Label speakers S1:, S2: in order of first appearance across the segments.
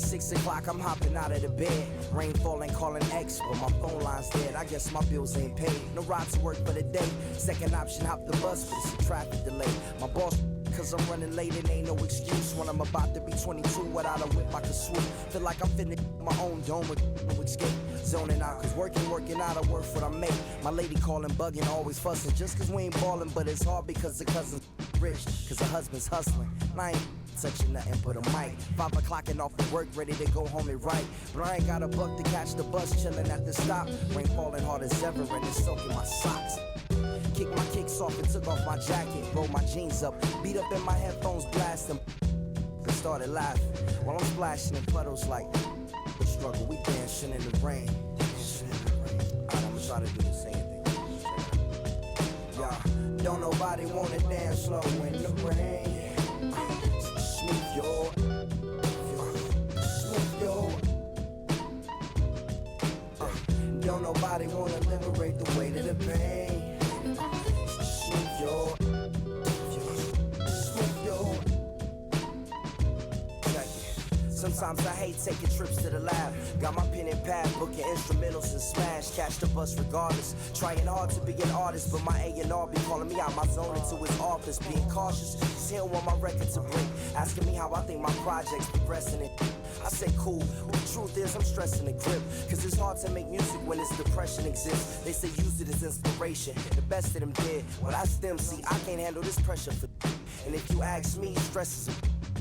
S1: 6 o'clock, I'm hopping out of the bed. Rain falling, calling X, but my phone line's dead. I guess my bills ain't paid. No ride to work for the day. Second option, hop the bus, but it's a traffic delay. My boss, cause I'm running late and ain't no excuse. When I'm about to be 22, without a whip I can swoop. Feel like I'm finna my own dome with no escape. Zoning out, cause working out, I work what I make. My lady calling, bugging, always fussing. Just cause we ain't ballin', but it's hard because the cousin's rich. Cause the husband's hustling. And I ain't touching nothing but a mic. 5 o'clock and off of work, ready to go home and write. But I ain't got a buck to catch the bus, chillin' at the stop. Rain falling hard as ever and it's soaking my socks. Kicked my kicks off and took off my jacket. Rolled my jeans up, beat up in my headphones, blasting. And started laughing while I'm splashing in puddles like the struggle. We dancing in the rain. Alright, I'ma try to do the same thing. Yeah, don't nobody wanna dance slow in the rain. Smooth your, smooth your. Don't nobody wanna liberate the weight of the pain. Smooth your, smooth your. Sometimes I hate taking trips to the lab. Got my pen and pad, booking instrumentals and smash. Catch the bus regardless. Trying hard to be an artist, but my A&R be calling me out my zone into his office. Being cautious, cause he don't want my record to break. Asking me how I think my project's progressing it. I say cool, but the truth is I'm stressing the grip. Cause it's hard to make music when this depression exists. They say use it as inspiration. The best of them did. Well, that's them, see, I can't handle this pressure for. And if you ask me, stress is a.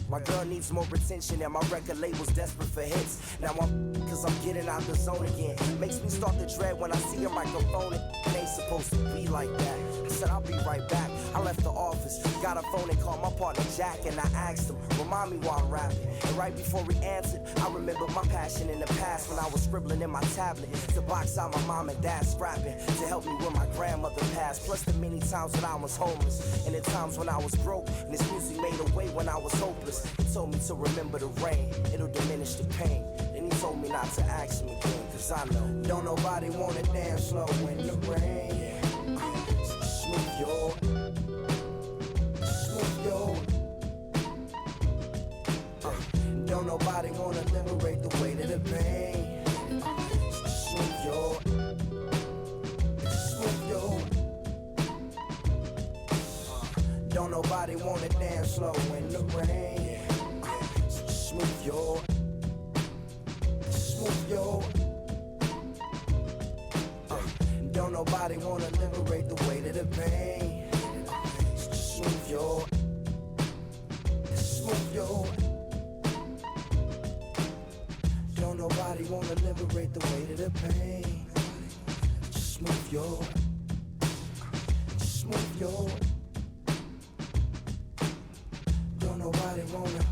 S1: My girl needs more attention and my record label's desperate for hits. Now cause I'm getting out the zone again. Makes me start to dread when I see a microphone. It ain't supposed to be like that. I said I'll be right back. I left the office, got a phone and called my partner Jack. And I asked him, remind me why I'm rapping. And right before he answered, I remembered my passion in the past when I was scribbling in my tablet to box out my mom and dad's scrapping to help me when my grandmother passed. Plus the many times when I was homeless and the times when I was broke. And this music made a way when I was hopeless. He told me to remember the rain, it'll diminish the pain. Then he told me not to ask him again, cause I know don't nobody wanna dance slow in the rain. Smooth your, smooth your. Don't nobody wanna liberate the weight of the pain. Smooth your, smooth your. Don't nobody wanna dance slow in the rain. Smooth your, smooth your. Don't nobody wanna liberate the weight of the pain. Smooth your, smooth your. Don't nobody wanna liberate the weight of the pain. Smooth your, smooth your. Don't nobody wanna.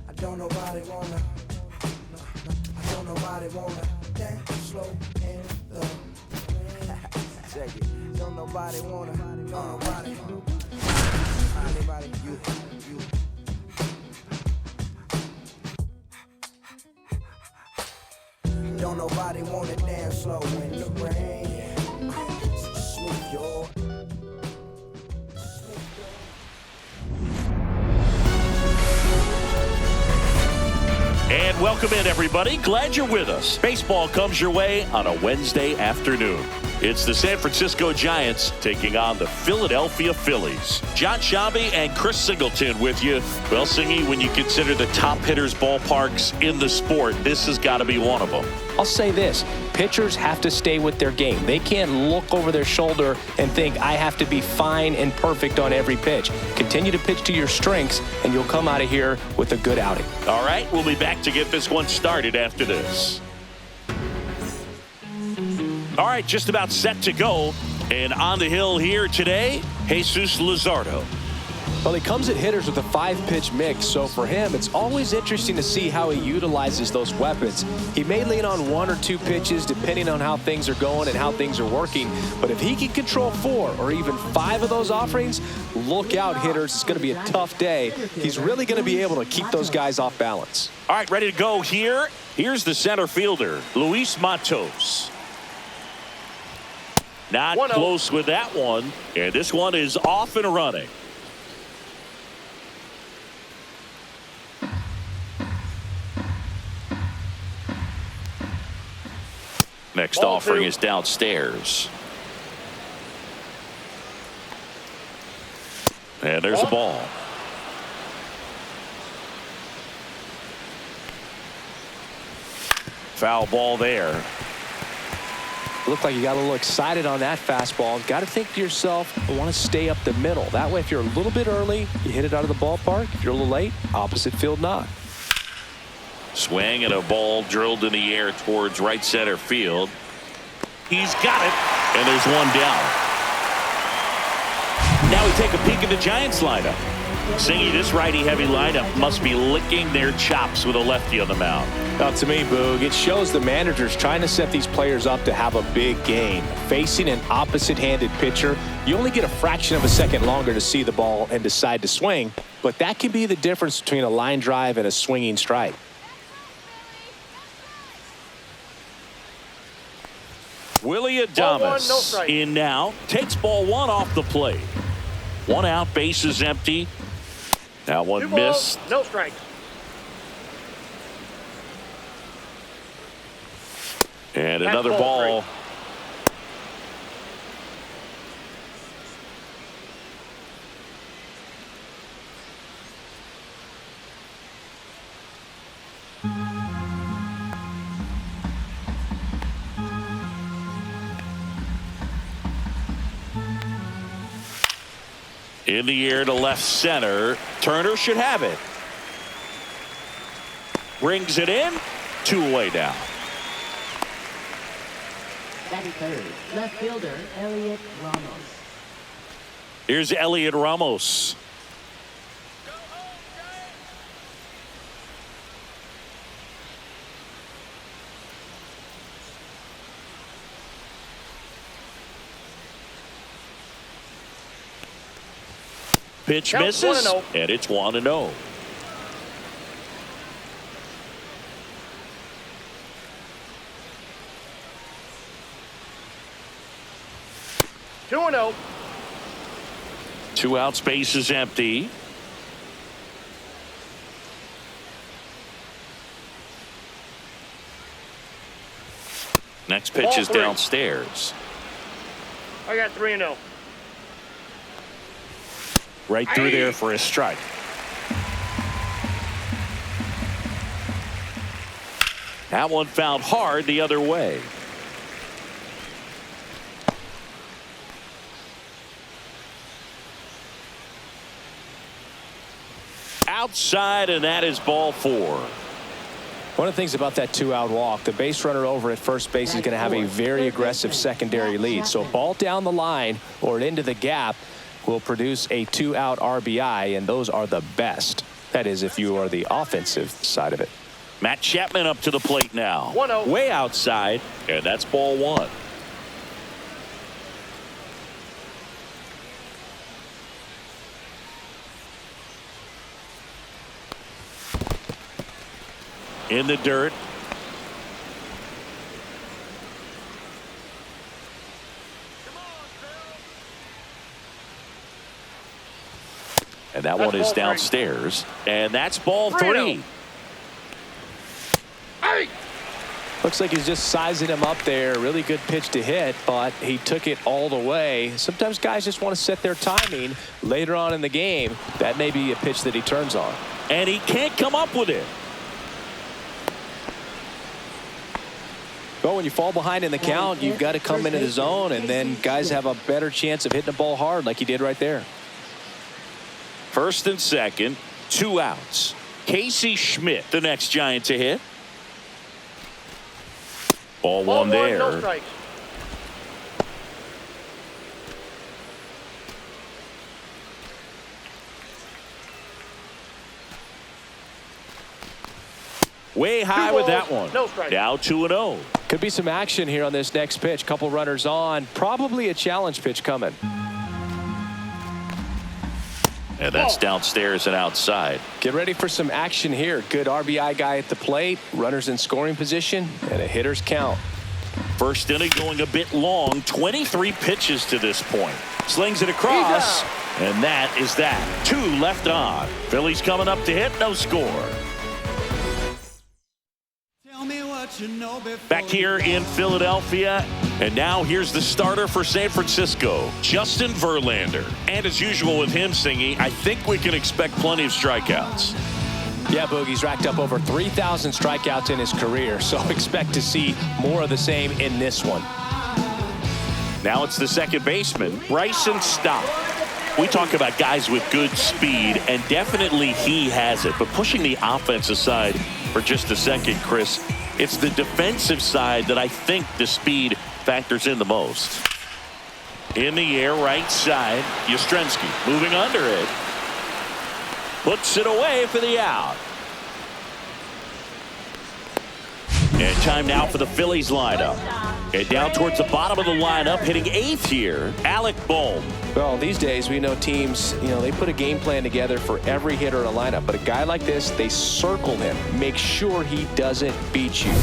S1: I don't nobody wanna. I don't nobody wanna dance slow in the rain. Check it. Don't nobody wanna. Don't nobody. Anybody? You. Don't nobody wanna dance slow in the rain. Smooth your.
S2: And welcome in, everybody. Glad you're with us. Baseball comes your way on a Wednesday afternoon. It's the San Francisco Giants taking on the Philadelphia Phillies. John Shabby and Chris Singleton with you. Well, Singy, when you consider the top hitters' ballparks in the sport, this has got to be one of them.
S3: I'll say this, pitchers have to stay with their game. They can't look over their shoulder and think, I have to be fine and perfect on every pitch. Continue to pitch to your strengths, and you'll come out of here with a good outing.
S2: All right, we'll be back to get this one started after this. All right, just about set to go. And on the hill here today, Jesus Luzardo.
S3: Well, he comes at hitters with a 5-pitch mix, so for him, it's always interesting to see how he utilizes those weapons. He may lean on 1 or 2 pitches depending on how things are going and how things are working, but if he can control 4 or even 5 of those offerings, look out, hitters. It's going to be a tough day. He's really going to be able to keep those guys off balance.
S2: All right, ready to go here. Here's the center fielder, Luis Matos. Not close with that one, and this one is off and running. Next
S4: Ball
S2: offering
S4: 2.
S2: is downstairs. And there's a ball. Foul ball there.
S3: Looked like you got a little excited on that fastball. Got to think to yourself, I want to stay up the middle. That way, if you're a little bit early, you hit it out of the ballpark. If you're a little late, opposite field knock.
S2: Swing and a ball drilled in the air towards right center field. He's got it, and there's one down. Now we take a peek at the Giants lineup. Singy, this righty-heavy lineup must be licking their chops with a lefty on the mound.
S3: Now, to me, Boog, it shows the manager's trying to set these players up to have a big game. Facing an opposite-handed pitcher, you only get a fraction of a second longer to see the ball and decide to swing, but that can be the difference between a line drive and a swinging strike.
S2: Willie Adames in now. Takes ball 1 off the plate. 1 out, bases empty. That one missed.
S4: No strikes.
S2: And another ball. In the air to left center. Turner should have it. Brings it in. 2 away now.
S5: Batting third, left fielder Elliot Ramos.
S2: Here's Elliot Ramos. Pitch misses, and it's 1-0. Two out, space is empty. Next pitch is downstairs.
S4: I got 3-0.
S2: Right through there for a strike. That one fouled hard the other way. Outside, and that is ball 4.
S3: One of the things about that 2-out walk, the base runner over at first base is going to have a very aggressive secondary lead. So a ball down the line or into the gap will produce a 2-out RBI, and those are the best. That is, if you are the offensive side of it.
S2: Matt Chapman up to the plate now.
S4: 1-0.
S2: Way outside, and that's ball 1. In the dirt. And that one is downstairs. And that's ball 3.
S3: Looks like he's just sizing him up there. Really good pitch to hit, but he took it all the way. Sometimes guys just want to set their timing later on in the game. That may be a pitch that he turns on.
S2: And he can't come up with it.
S3: Well, when you fall behind in the count, you've got to come into the zone, and then guys have a better chance of hitting the ball hard like he did right there.
S2: First and second, 2 outs. Casey Schmidt, the next Giant to hit. Ball 1 there.
S4: No strikes.
S2: Way high with that one.
S4: No strike.
S2: Now 2-0.
S3: Could be some action here on this next pitch. Couple runners on. Probably a challenge pitch coming.
S2: And that's downstairs and outside.
S3: Get ready for some action here. Good RBI guy at the plate. Runners in scoring position. And a hitter's count.
S2: First inning going a bit long. 23 pitches to this point. Slings it across. And that is that. 2 left on. Phillies coming up to hit. No score.
S6: Tell me what
S2: Back here in Philadelphia, and now here's the starter for San Francisco, Justin Verlander. And as usual with him, Singy, I think we can expect plenty of strikeouts.
S3: Yeah, Boogie's racked up over 3,000 strikeouts in his career, so expect to see more of the same in this one.
S2: Now it's the second baseman, Bryson Stott. We talk about guys with good speed, and definitely he has it. But pushing the offense aside for just a second, Chris, it's the defensive side that I think the speed factors in the most. In the air, right side, Yastrzemski moving under it. Puts it away for the out. And time now for the Phillies lineup. And down towards the bottom of the lineup, hitting 8th here, Alec Bohm.
S3: Well, these days we know teams, they put a game plan together for every hitter in a lineup. But a guy like this, they circle him, make sure he doesn't beat you.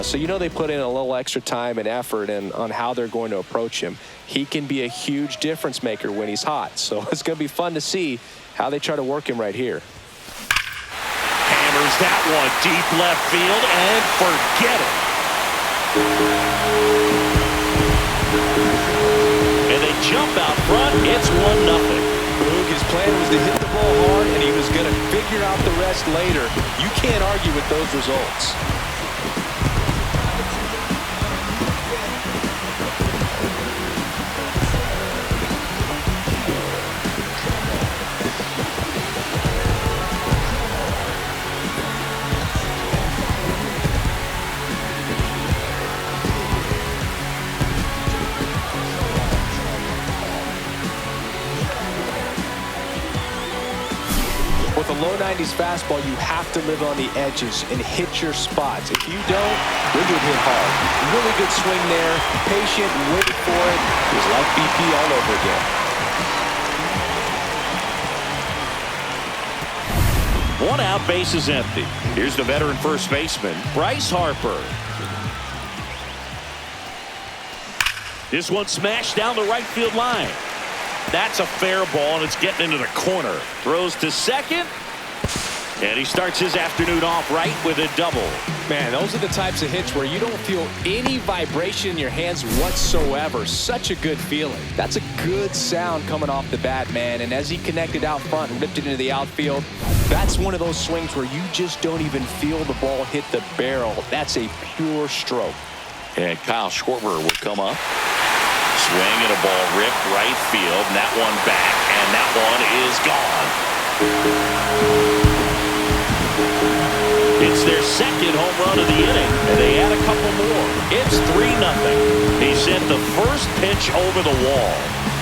S3: So they put in a little extra time and effort on how they're going to approach him. He can be a huge difference maker when he's hot. So it's going to be fun to see how they try to work him right here.
S2: Hammers that one deep left field and forget it. And they jump out front. It's 1-0.
S3: Boog, his plan was to hit the ball hard, and he was going to figure out the rest later. You can't argue with those results. With a low 90s fastball, you have to live on the edges and hit your spots. If you don't, you'll get hit hard. Really good swing there. Patient, waited for it. It was like BP all over again.
S2: 1 out, base is empty. Here's the veteran first baseman, Bryce Harper. This one smashed down the right field line. That's a fair ball, and it's getting into the corner. Throws to second, and he starts his afternoon off right with a double.
S3: Man, those are the types of hits where you don't feel any vibration in your hands whatsoever. Such a good feeling. That's a good sound coming off the bat, man. And as he connected out front and ripped it into the outfield, that's one of those swings where you just don't even feel the ball hit the barrel. That's a pure stroke.
S2: And Kyle Schwarber will come up. Swing and a ball ripped right field, and that one back, and that one is gone. It's their second home run of the inning, and they add a couple more. It's 3-0. He sent the first pitch over the wall.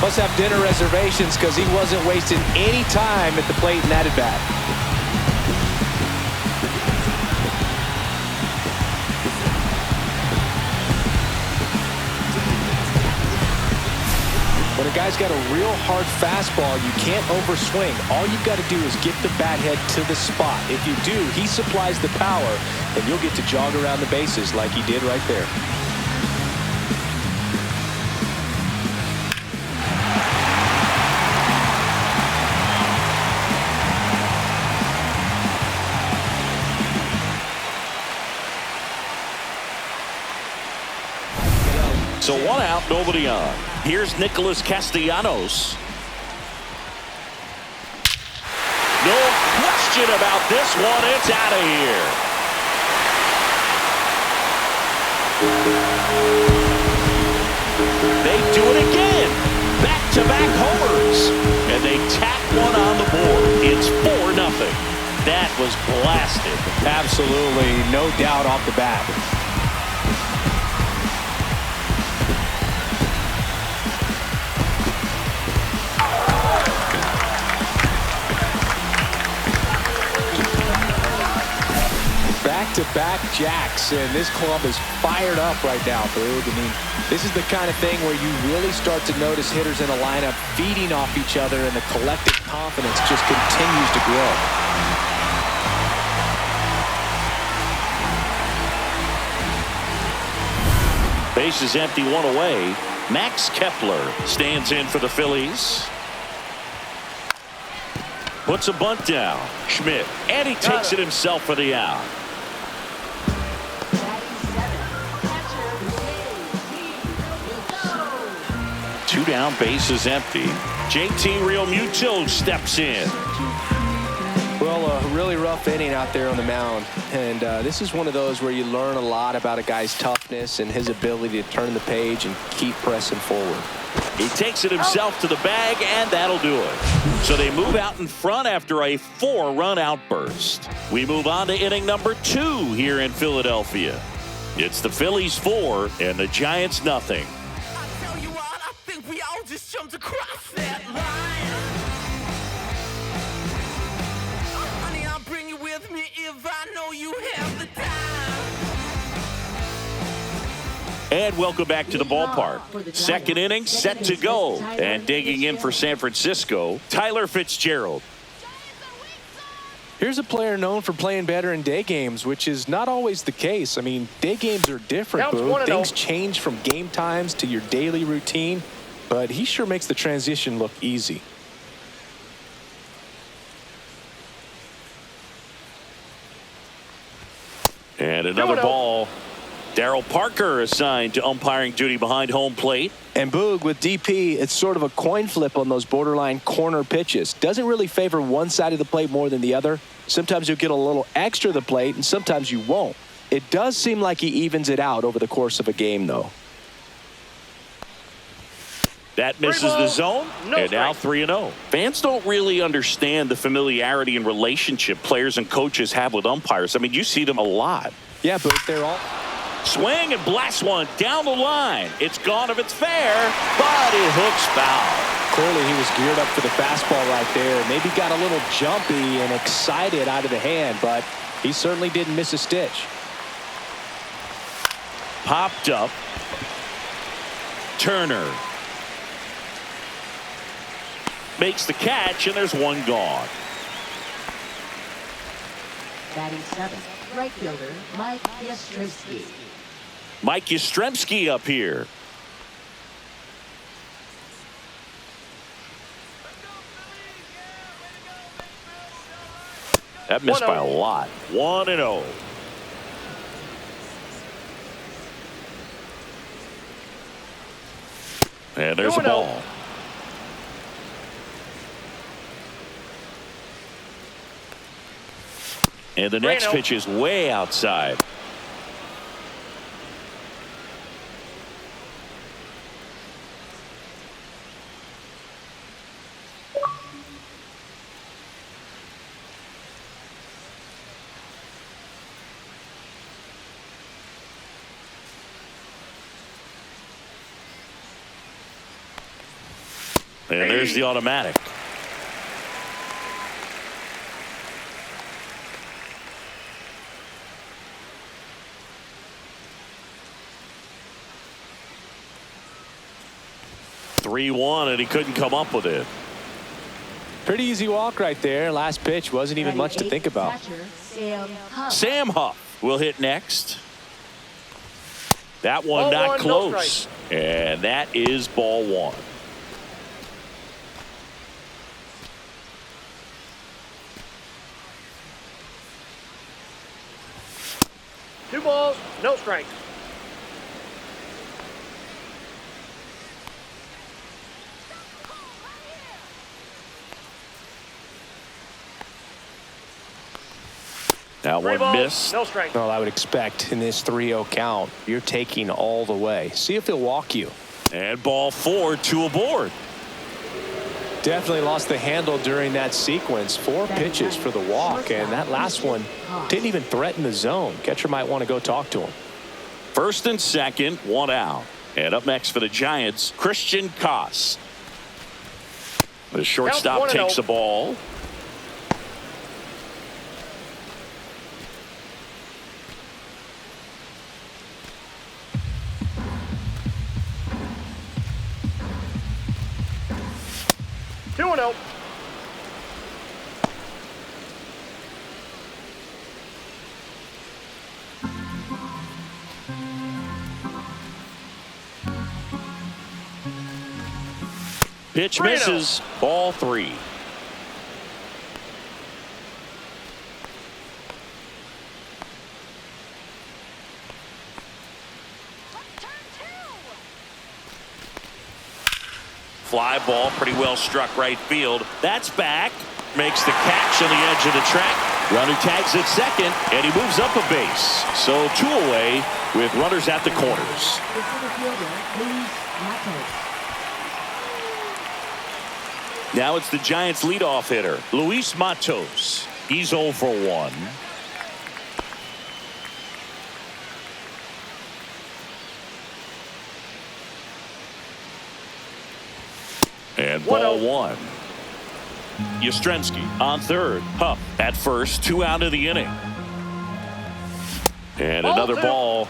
S3: Must have dinner reservations because he wasn't wasting any time at the plate in that at-bat. When a guy's got a real hard fastball, you can't overswing. All you've got to do is get the bat head to the spot. If you do, he supplies the power, and you'll get to jog around the bases like he did right there.
S2: So 1 out, nobody on. Here's Nicholas Castellanos. No question about this one. It's out of here. They do it again. Back-to-back homers. And they tack one on the board. It's 4-0. That was blasted.
S3: Absolutely, no doubt off the bat. Back-to-back jacks, and this club is fired up right now, Boog. I mean, this is the kind of thing where you really start to notice hitters in a lineup feeding off each other, and the collective confidence just continues to grow.
S2: Base is empty, 1 away. Max Kepler stands in for the Phillies. Puts a bunt down. Schmidt, and he takes it himself for the out. down, bases empty. JT Realmuto steps in.
S3: Well, a really rough inning out there on the mound. And this is one of those where you learn a lot about a guy's toughness and his ability to turn the page and keep pressing forward.
S2: He takes it himself to the bag, and that'll do it. So they move out in front after a 4-run outburst. We move on to inning number 2 here in Philadelphia. It's the Phillies 4 and the Giants nothing.
S6: I tell you what, I think we all just jumped across that line. Honey, I'll bring you with me if I know you have the time.
S2: And welcome back to the ballpark. Second inning set to go. And digging in for San Francisco, Tyler Fitzgerald.
S3: Here's a player known for playing better in day games, which is not always the case. I mean, day games are different, Boo. Things change from game times to your daily routine, but he sure makes the transition look easy.
S2: And another ball. Darryl Parker assigned to umpiring duty behind home plate.
S3: And Boog, with DP, it's sort of a coin flip on those borderline corner pitches. Doesn't really favor one side of the plate more than the other. Sometimes you'll get a little extra the plate, and sometimes you won't. It does seem like he evens it out over the course of a game, though.
S2: That misses the zone, and now 3-0. Fans don't really understand the familiarity and relationship players and coaches have with umpires. I mean, you see them a lot.
S3: Yeah, Boog, they're all...
S2: Swing and blast one down the line. It's gone if it's fair, but it hooks foul.
S3: Clearly he was geared up for the fastball right there. Maybe got a little jumpy and excited out of the hand, but he certainly didn't miss a stitch.
S2: Popped up. Turner makes the catch, and there's one gone.
S5: Batting 7th, right fielder Mike Yastrzemski.
S2: Mike Yastrzemski up here. That missed by a lot. 1-0. And there's a ball. And the next pitch is way outside. And there's the automatic. (3-1), and he couldn't come up with it.
S3: Pretty easy walk right there. Last pitch wasn't even much to think about.
S2: Sam Huff will hit next. That one not close. And that is ball 1.
S4: Two balls, no strikes.
S2: That one missed.
S4: No strike.
S3: Well, I would expect in this 3-0 count, you're taking all the way. See if he'll walk you.
S2: And ball 4, 2 aboard.
S3: Definitely lost the handle during that sequence. 4 pitches for the walk, and that last one didn't even threaten the zone. Catcher might want to go talk to him.
S2: First and second, 1 out. And up next for the Giants, Christian Koss. The shortstop takes the ball. Pitch misses. Ball 3. fly ball, pretty well struck right field. That's back. Makes the catch on the edge of the track. Runner tags at second, and he moves up a base. So 2 away with runners at the corners. Now it's the Giants' leadoff hitter, Luis Matos. He's 0 for 1. And ball 1. Yastrzemski on third. Huff at first. 2 out of the inning. And another ball.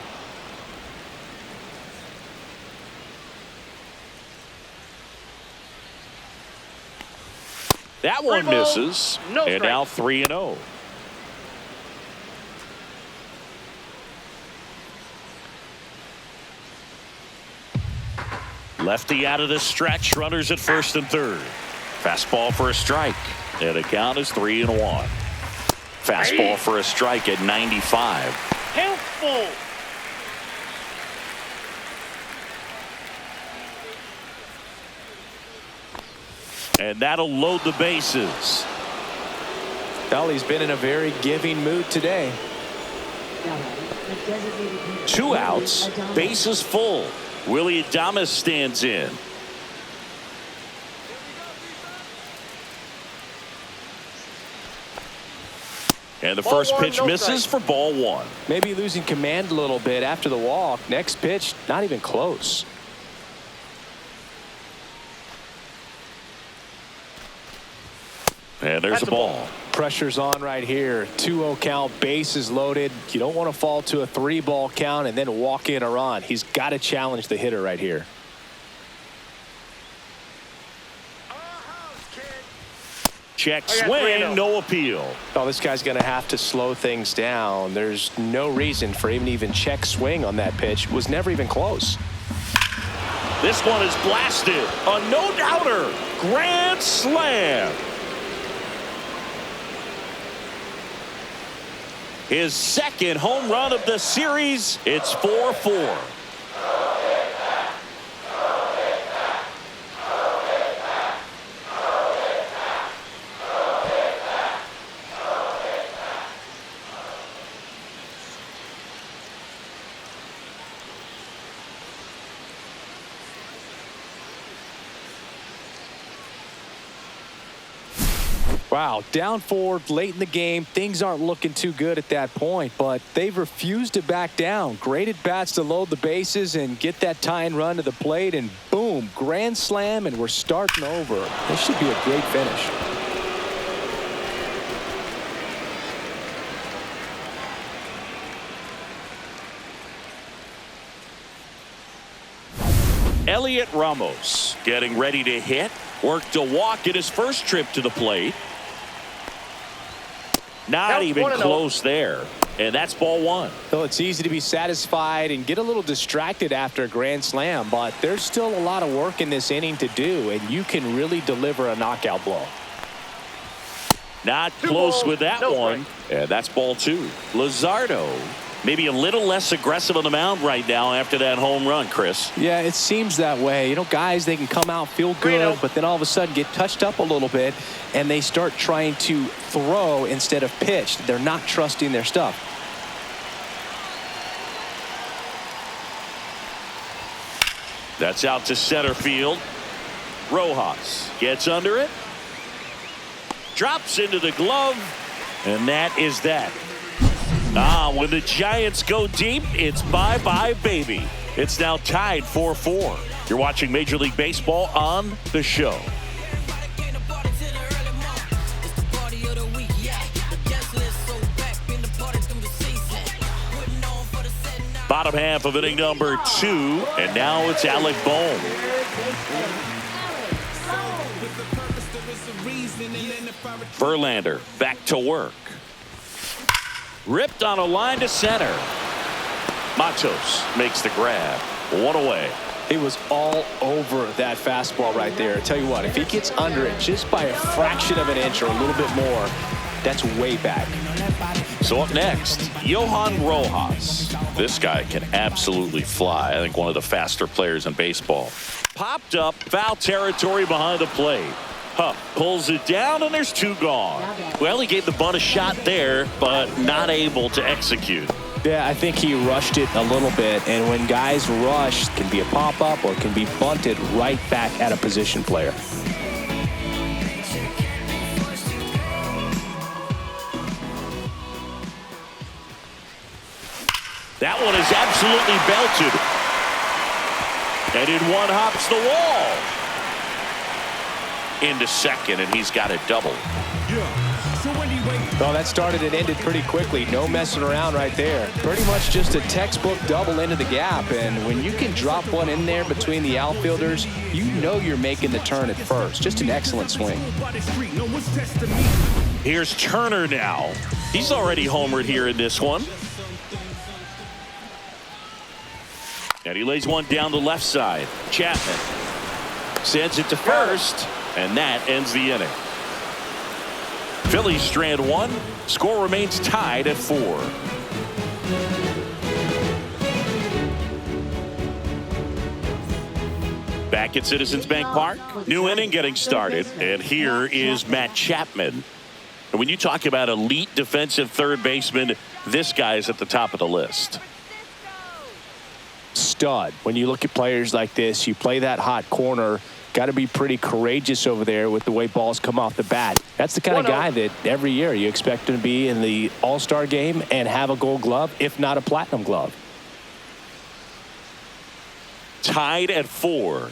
S2: That one misses. And now 3-0. Lefty out of the stretch. Runners at first and third. Fastball for a strike. And the count is 3-1. Fastball for a strike at 95.
S4: Helpful.
S2: And that'll load the bases.
S3: Well, he's been in a very giving mood today.
S2: 2 outs. Bases full. Willie Adames stands in. And the first pitch misses for ball 1.
S3: Maybe losing command a little bit after the walk. Next pitch, not even close.
S2: And there's a ball.
S3: Pressure's on right here. 2-0 count, bases loaded. You don't want to fall to a 3-ball count and then walk in a run. He's got to challenge the hitter right here.
S2: Check swing, no appeal.
S3: Oh, this guy's going to have to slow things down. There's no reason for him to even check swing on that pitch. Was never even close.
S2: This one is blasted. A no-doubter. Grand slam. His second home run of the series. It's 4-4.
S3: Wow, down 4 late in the game. Things aren't looking too good at that point, but they've refused to back down. Great at bats to load the bases and get that tying run to the plate, and boom, grand slam, and we're starting over. This should be a great finish.
S2: Elliot Ramos getting ready to hit. Worked a walk at his first trip to the plate. Not even close there. And that's ball 1.
S3: Well, it's easy to be satisfied and get a little distracted after a grand slam, but there's still a lot of work in this inning to do, and you can really deliver a knockout blow.
S2: Not close with that one. And that's ball 2. Luzardo maybe a little less aggressive on the mound right now after that home run, Chris.
S3: Yeah, it seems that way. You know, guys, they can come out, feel good, but then all of a sudden get touched up a little bit, and they start trying to throw instead of pitch. They're not trusting their stuff.
S2: That's out to center field. Rojas gets under it. Drops into the glove. And that is that. When the Giants go deep, it's bye-bye, baby. It's now tied 4-4. You're watching Major League Baseball on The Show. Bottom half of inning number 2, and now it's Alec Bohm. Verlander back to work. Ripped on a line to center. Matos makes the grab. 1 away.
S3: He was all over that fastball right there. I tell you what, if he gets under it just by a fraction of an inch or a little bit more, That's way back.
S2: So up next, Johan Rojas. This guy can absolutely fly. I think one of the faster players in baseball. Popped up, foul territory behind the plate. Pulls it down, and there's two gone. Well, he gave the bunt a shot there, but not able to execute.
S3: Yeah, I think he rushed it a little bit, and when guys rush, it can be a pop-up or it can be bunted right back at a position player.
S2: That one is absolutely belted. And in one hops the wall. Into second, and he's got a double.
S3: Oh, that started and ended pretty quickly. No messing around right there. Pretty much just a textbook double into the gap. And when you can drop one in there between the outfielders, you know you're making the turn at first. Just an excellent swing.
S2: Here's Turner now. He's already homered here in this one. And he lays one down the left side. Chapman sends it to first, and that ends the inning. Phillies strand one. Score remains tied at 4. Back at Citizens Bank Park, new inning getting started, and here is Matt Chapman. And when you talk about elite defensive third baseman, this guy is at the top of the list.
S3: Stud. When you look at players like this, you play that hot corner, got to be pretty courageous over there with the way balls come off the bat. That's the kind of guy that every year you expect him to be in the All-Star game and have a Gold Glove, if not a Platinum Glove.
S2: Tied at 4.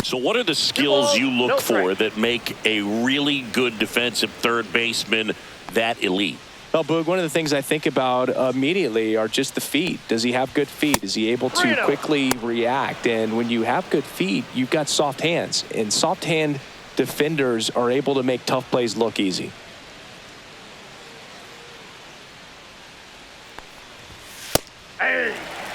S2: So what are the skills you look for that make a really good defensive third baseman that elite?
S3: Well, Boog, one of the things I think about immediately are just the feet. Does he have good feet? Is he able to quickly react? And when you have good feet, you've got soft hands. And soft hand defenders are able to make tough plays look easy.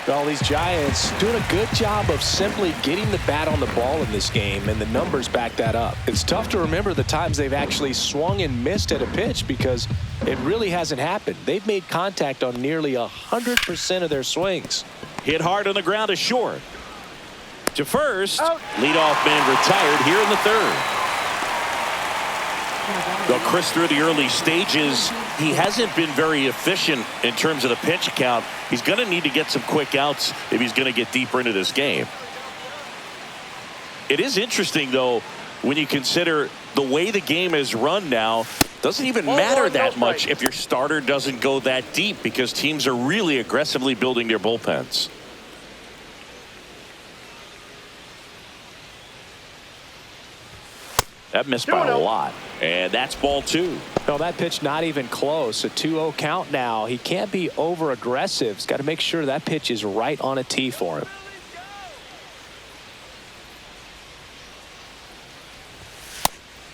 S3: Well, these Giants doing a good job of simply getting the bat on the ball in this game, and the numbers back that up. It's tough to remember the times they've actually swung and missed at a pitch because it really hasn't happened. They've made contact on nearly 100% of their swings.
S2: Hit hard on the ground is short. To first, leadoff man retired here in the third. Well, Chris, through the early stages, he hasn't been very efficient in terms of the pitch count. He's going to need to get some quick outs if he's going to get deeper into this game. It is interesting, though, when you consider the way the game is run now, doesn't even matter that much if your starter doesn't go that deep because teams are really aggressively building their bullpens. That missed by a lot. And that's ball 2.
S3: No, that pitch not even close. A 2-0 count now. He can't be over aggressive. He's got to make sure that pitch is right on a tee for him.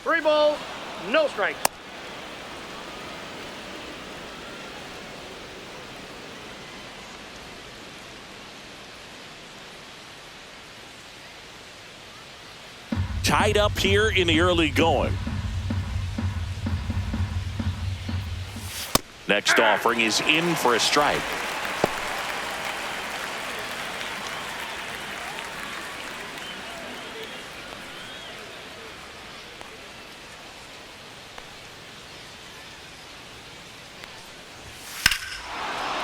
S4: Three balls, no strikes.
S2: Tied up here in the early going. Next offering is in for a strike.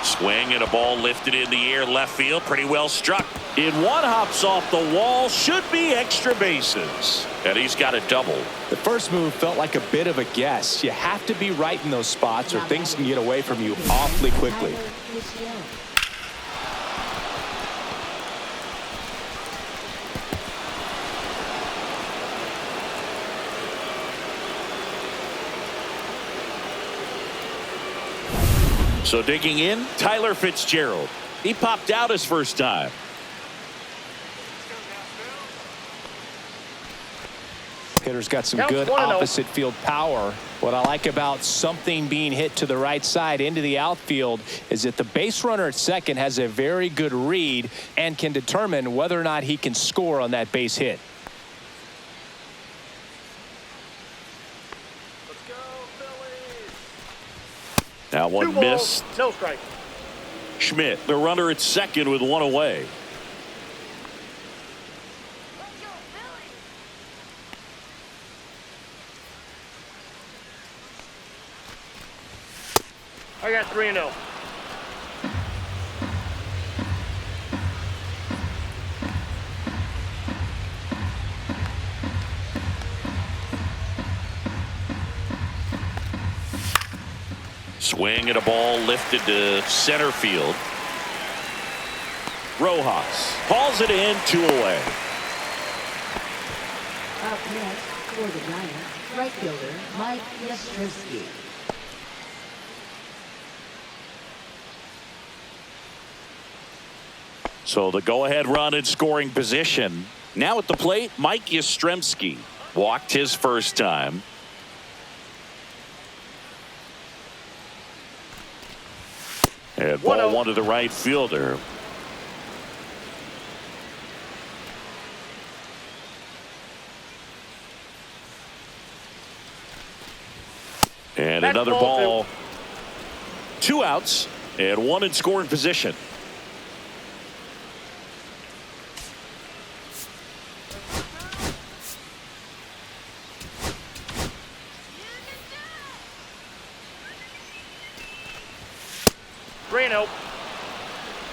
S2: Swing and a ball lifted in the air left field. Pretty well struck. In one, hops off the wall. Should be extra bases. And he's got a double.
S3: The first move felt like a bit of a guess. You have to be right in those spots or things can get away from you awfully quickly.
S2: So digging in, Tyler Fitzgerald. He popped out his first time.
S3: Hitter's got some good opposite field power. What I like about something being hit to the right side into the outfield is that the base runner at second has a very good read and can determine whether or not he can score on that base hit.
S4: Let's go, Phillies.
S2: That one
S4: 2 balls,
S2: missed.
S4: no strike.
S2: Schmidt, the runner at second with one away.
S4: I got 3-0.
S2: Swing and a ball lifted to center field. Rojas hauls it in, 2 away.
S5: Up next for the Giants, right fielder Mike Yastrzemski.
S2: So the go-ahead run in scoring position. Now at the plate, Mike Yastrzemski walked his first time. And ball 1 to the right fielder. And
S4: That's
S2: another
S4: ball
S2: 2 outs and 1 in scoring position.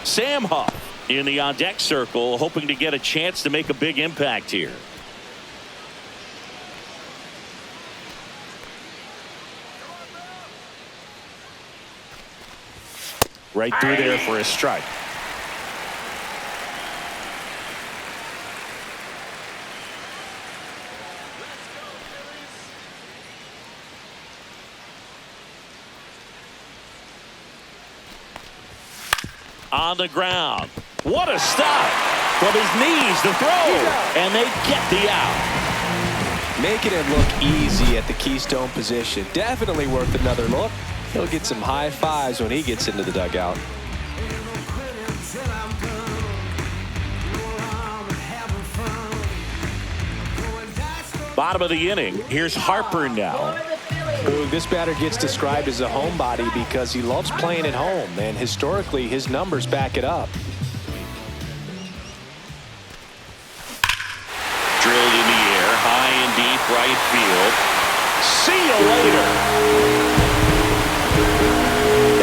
S2: Sam Huff in the on-deck circle, hoping to get a chance to make a big impact here. Right through there for a strike. On the ground. What a stop from his knees to throw, and they get the out.
S3: Making it look easy at the keystone position. Definitely worth another look. He'll get some high fives when he gets into the dugout.
S2: Bottom of the inning. Here's Harper now.
S3: This batter gets described as a homebody because he loves playing at home, and historically his numbers back it up.
S2: Drilled in the air, high and deep right field. See you later.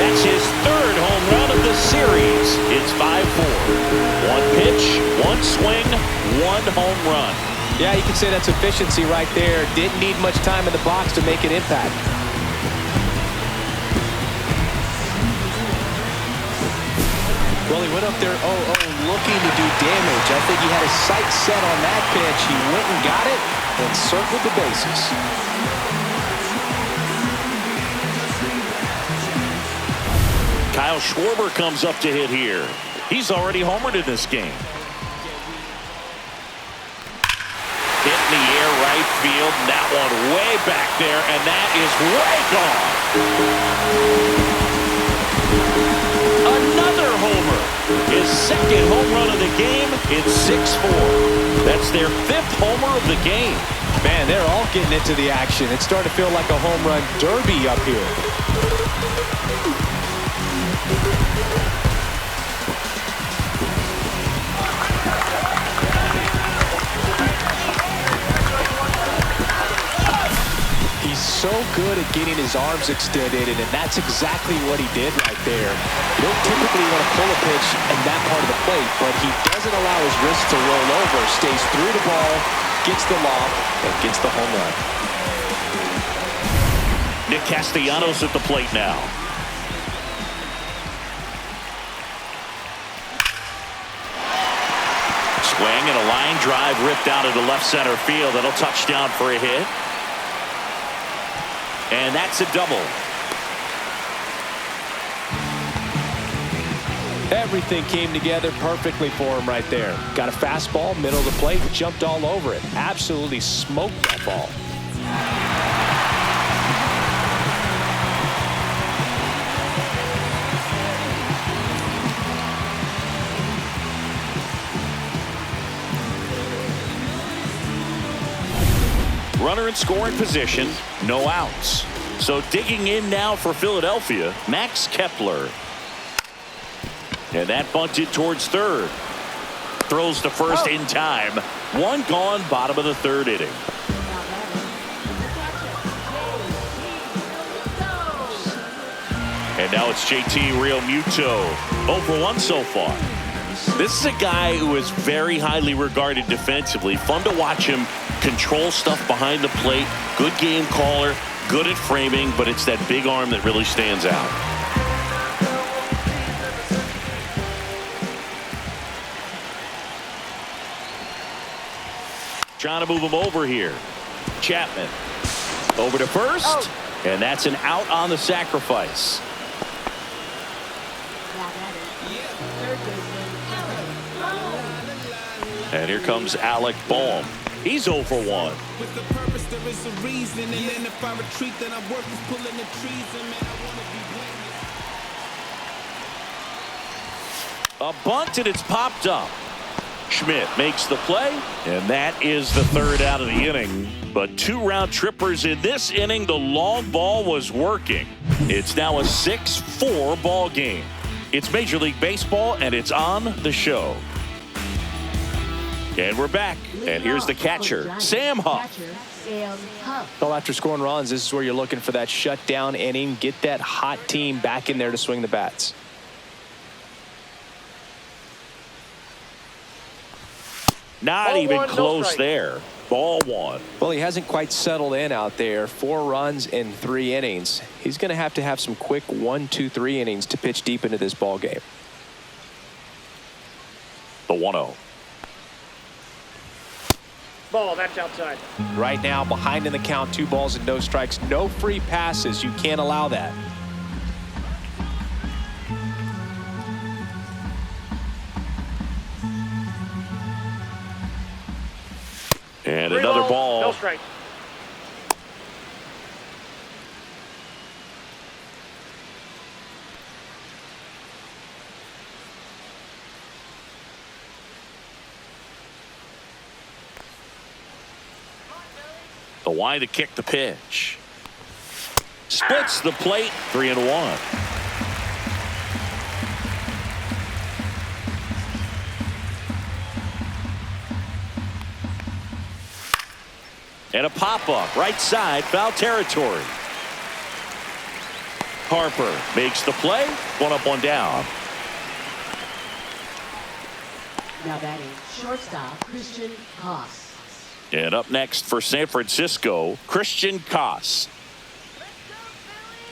S2: That's his 3rd home run of the series. It's 5-4. 1 pitch, 1 swing, 1 home run.
S3: Yeah, you can say that's efficiency right there. Didn't need much time in the box to make an impact. Well, he went up there, looking to do damage. I think he had his sights set on that pitch. He went and got it and circled the bases.
S2: Kyle Schwarber comes up to hit here. He's already homered in this game. Hit in the air right field. That one way back there, and that is way gone. Another homer. His 2nd home run of the game. It's 6-4. That's their 5th homer of the game.
S3: Man, they're all getting into the action. It's starting to feel like a home run derby up here. So good at getting his arms extended, and that's exactly what he did right there. You don't typically want to pull a pitch in that part of the plate, but he doesn't allow his wrist to roll over, stays through the ball, gets the lob, and gets the home run.
S2: Nick Castellanos at the plate now. Swing and a line drive ripped out into left center field. That'll touch down for a hit. And that's a double.
S3: Everything came together perfectly for him right there. Got a fastball, middle of the plate, jumped all over it. Absolutely smoked that ball.
S2: Runner in scoring position, no outs. So digging in now for Philadelphia, Max Kepler. And that bunted towards third. Throws to first in time. One gone, bottom of the third inning. And now it's JT Realmuto. 0 for 1 so far. This is a guy who is very highly regarded defensively. Fun to watch him control stuff behind the plate. Good game caller. Good at framing, but it's that big arm that really stands out. Trying to move him over here. Chapman over to first, and that's an out on the sacrifice. And here comes Alec Bohm. He's 0 for 1.
S7: With the purpose, there is a reason. And then if I retreat, then I work is pulling the trees. And man, I want to be blameless.
S2: A bunt, and it's popped up. Schmidt makes the play, and that is the third out of the inning. But 2 round trippers in this inning. The long ball was working. It's now a 6-4 ball game. It's Major League Baseball, and it's on the show. And we're back. And here's the catcher, Sam Huff.
S3: Well, after scoring runs, this is where you're looking for that shutdown inning. Get that hot team back in there to swing the bats.
S2: Not even close there. Ball 1.
S3: Well, he hasn't quite settled in out there. 4 runs in 3 innings. He's going to have some quick 1, 2, 3 innings to pitch deep into this ball game.
S2: The 1-0.
S4: Ball, that's outside.
S3: Right now, behind in the count, 2 balls and no strikes. No free passes. You can't allow that.
S2: And another ball.
S4: No strike.
S2: The wide to kick the pitch. Splits the plate. 3-1. And a pop-up, right side, foul territory. Harper makes the play. 1 up, 1 down.
S5: Now batting shortstop Christian Koss.
S2: And up next for San Francisco, Christian Koss.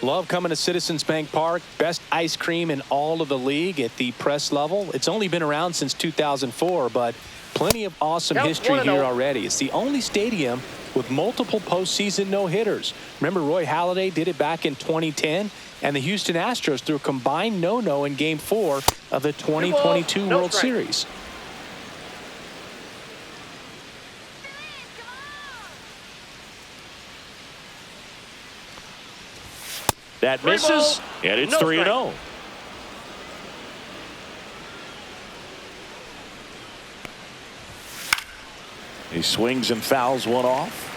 S3: Love coming to Citizens Bank Park. Best ice cream in all of the league at the press level. It's only been around since 2004, but plenty of awesome history here already. It's the only stadium with multiple postseason no-hitters. Remember, Roy Halladay did it back in 2010, and the Houston Astros threw a combined no-no in Game 4 of the 2022 World Series.
S2: That misses, and it's 3-0. He swings and fouls one off.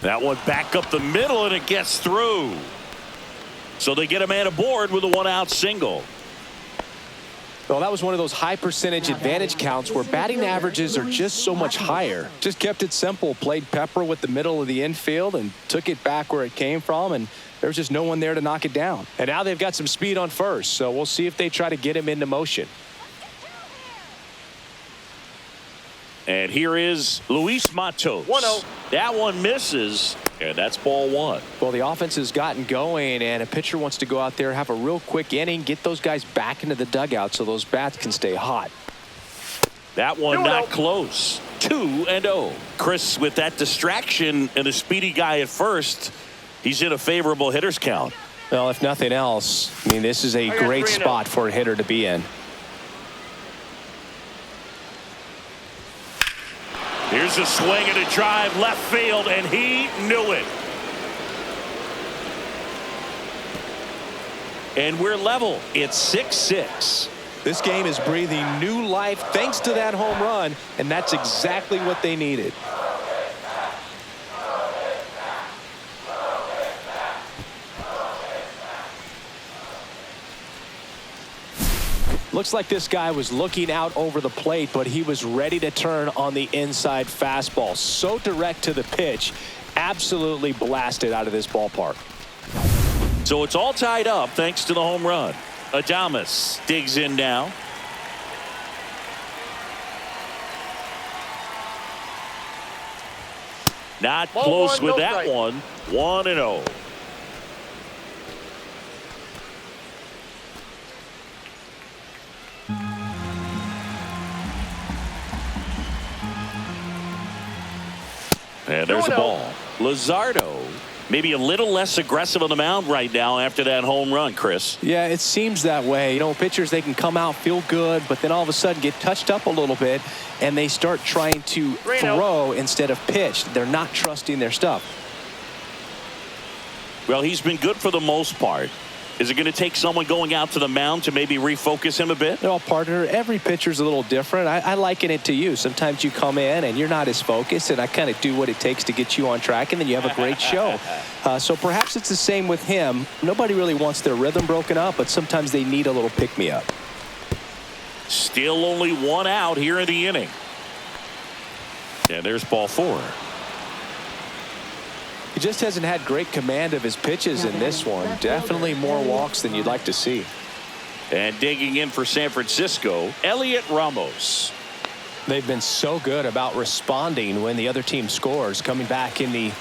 S2: That one back up the middle, and it gets through. So they get a man aboard with a 1-out single.
S3: Well, that was one of those high percentage advantage counts where batting averages are just so much higher. Just kept it simple, played pepper with the middle of the infield and took it back where it came from, and there was just no one there to knock it down. And now they've got some speed on first, so we'll see if they try to get him into motion.
S2: And here is Luis Matos.
S4: 1-0.
S2: That one misses, and that's ball 1.
S3: Well, the offense has gotten going, and a pitcher wants to go out there, have a real quick inning, get those guys back into the dugout so those bats can stay hot.
S2: That one not close. 2-0. Chris, with that distraction and a speedy guy at first, he's in a favorable hitter's count.
S3: Well, if nothing else, I mean, this is a great spot for a hitter to be in.
S2: Here's a swing and a drive left field, and he knew it. And we're level. It's 6-6.
S3: This game is breathing new life thanks to that home run, and that's exactly what they needed. Looks like this guy was looking out over the plate, but he was ready to turn on the inside fastball. So direct to the pitch, absolutely blasted out of this ballpark.
S2: So it's all tied up thanks to the home run. Adames digs in now. Not close with that one. 1-0. And there's the ball. Luzardo maybe a little less aggressive on the mound right now after that home run, Chris.
S3: Yeah, it seems that way. You know, pitchers, they can come out, feel good, but then all of a sudden get touched up a little bit, and they start trying to throw instead of pitch. They're not trusting their stuff.
S2: Well, he's been good for the most part. Is it going to take someone going out to the mound to maybe refocus him a bit?
S3: Well, partner, every pitcher's a little different. I liken it to you. Sometimes you come in and you're not as focused, and I kind of do what it takes to get you on track, and then you have a great show. So perhaps it's the same with him. Nobody really wants their rhythm broken up, but sometimes they need a little pick-me-up.
S2: Still only one out here in the inning. And there's ball 4.
S3: He just hasn't had great command of his pitches in this one. Definitely more walks than you'd like to see.
S2: And digging in for San Francisco, Elliot Ramos.
S3: They've been so good about responding when the other team scores, coming back in the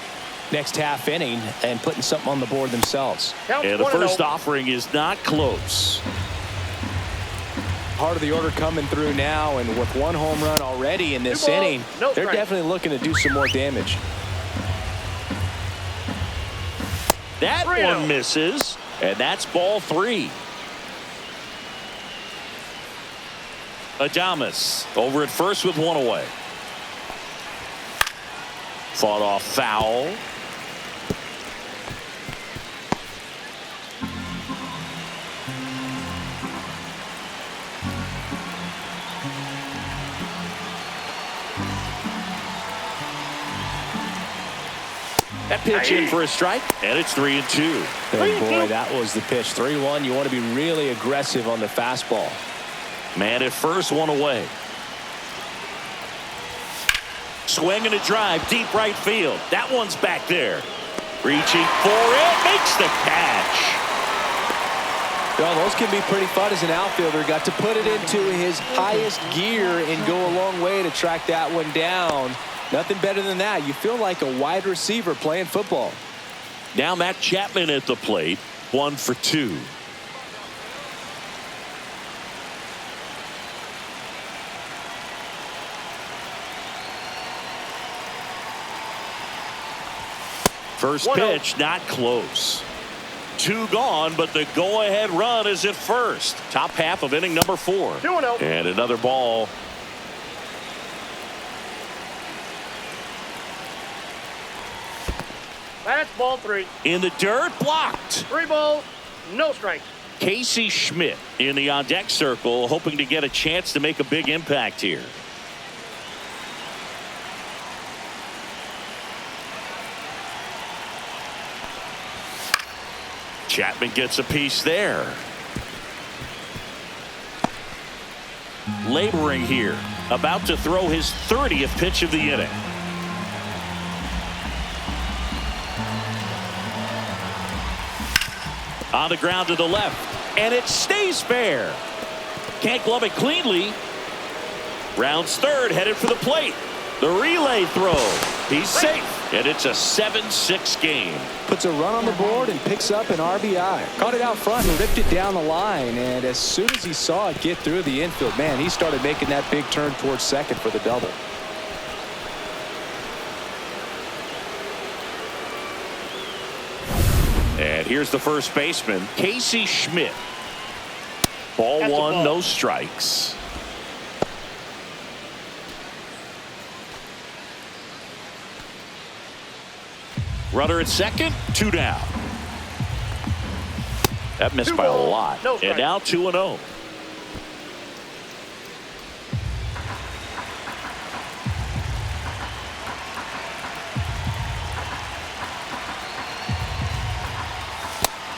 S3: next half inning and putting something on the board themselves.
S2: And the first offering is not close.
S3: Part of the order coming through now, and with one home run already in this inning, they're definitely looking to do some more damage.
S2: That one misses, and that's ball 3. Adames over at first with one away. Fought off foul. That pitch in for a strike, and it's 3-2.
S3: And boy, that was the pitch. 3-1. You want to be really aggressive on the fastball.
S2: Man at first, one away. Swing and a drive, deep right field. That one's back there. Reaching for it, makes the catch.
S3: Well, those can be pretty fun as an outfielder. Got to put it into his highest gear and go a long way to track that one down. Nothing better than that. You feel like a wide receiver playing football.
S2: Now Matt Chapman at the plate, 1 for 2. First pitch, not close. 2 gone, but the go-ahead run is at first. Top half of inning number 4.
S4: 2-0.
S2: And another ball.
S4: That's ball 3.
S2: In the dirt, blocked.
S4: 3 balls, no strikes.
S2: Casey Schmidt in the on-deck circle, hoping to get a chance to make a big impact here. Chapman gets a piece there. Laboring here, about to throw his 30th pitch of the inning. On the ground to the left, and it stays fair. Can't glove it cleanly. Rounds third, headed for the plate. The relay throw. He's safe, and it's a 7-6 game.
S3: Puts a run on the board and picks up an RBI. Caught it out front and ripped it down the line, and as soon as he saw it get through the infield, man, he started making that big turn towards second for the double.
S2: And here's the first baseman, Casey Schmidt. Ball 1, no strikes. Runner at second, 2 down. That missed by a lot.
S4: No
S2: and now 2-0.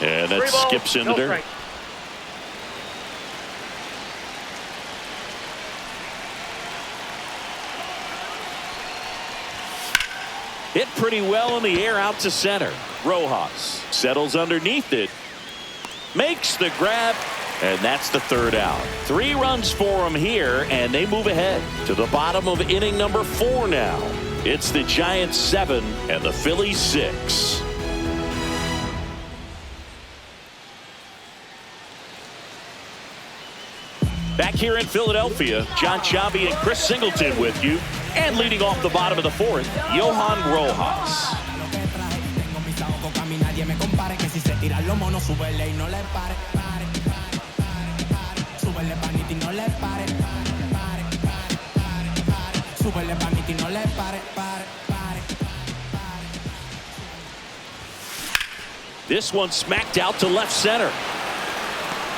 S2: And that skips in the dirt. Hit pretty well in the air out to center. Rojas settles underneath it. Makes the grab. And that's the third out. 3 runs for him here, and they move ahead to the bottom of inning number 4 now. It's the Giants 7 and the Phillies 6. Back here in Philadelphia, John Chavi and Chris Singleton with you. And leading off the bottom of the 4th, Johan Rojas. This one smacked out to left center.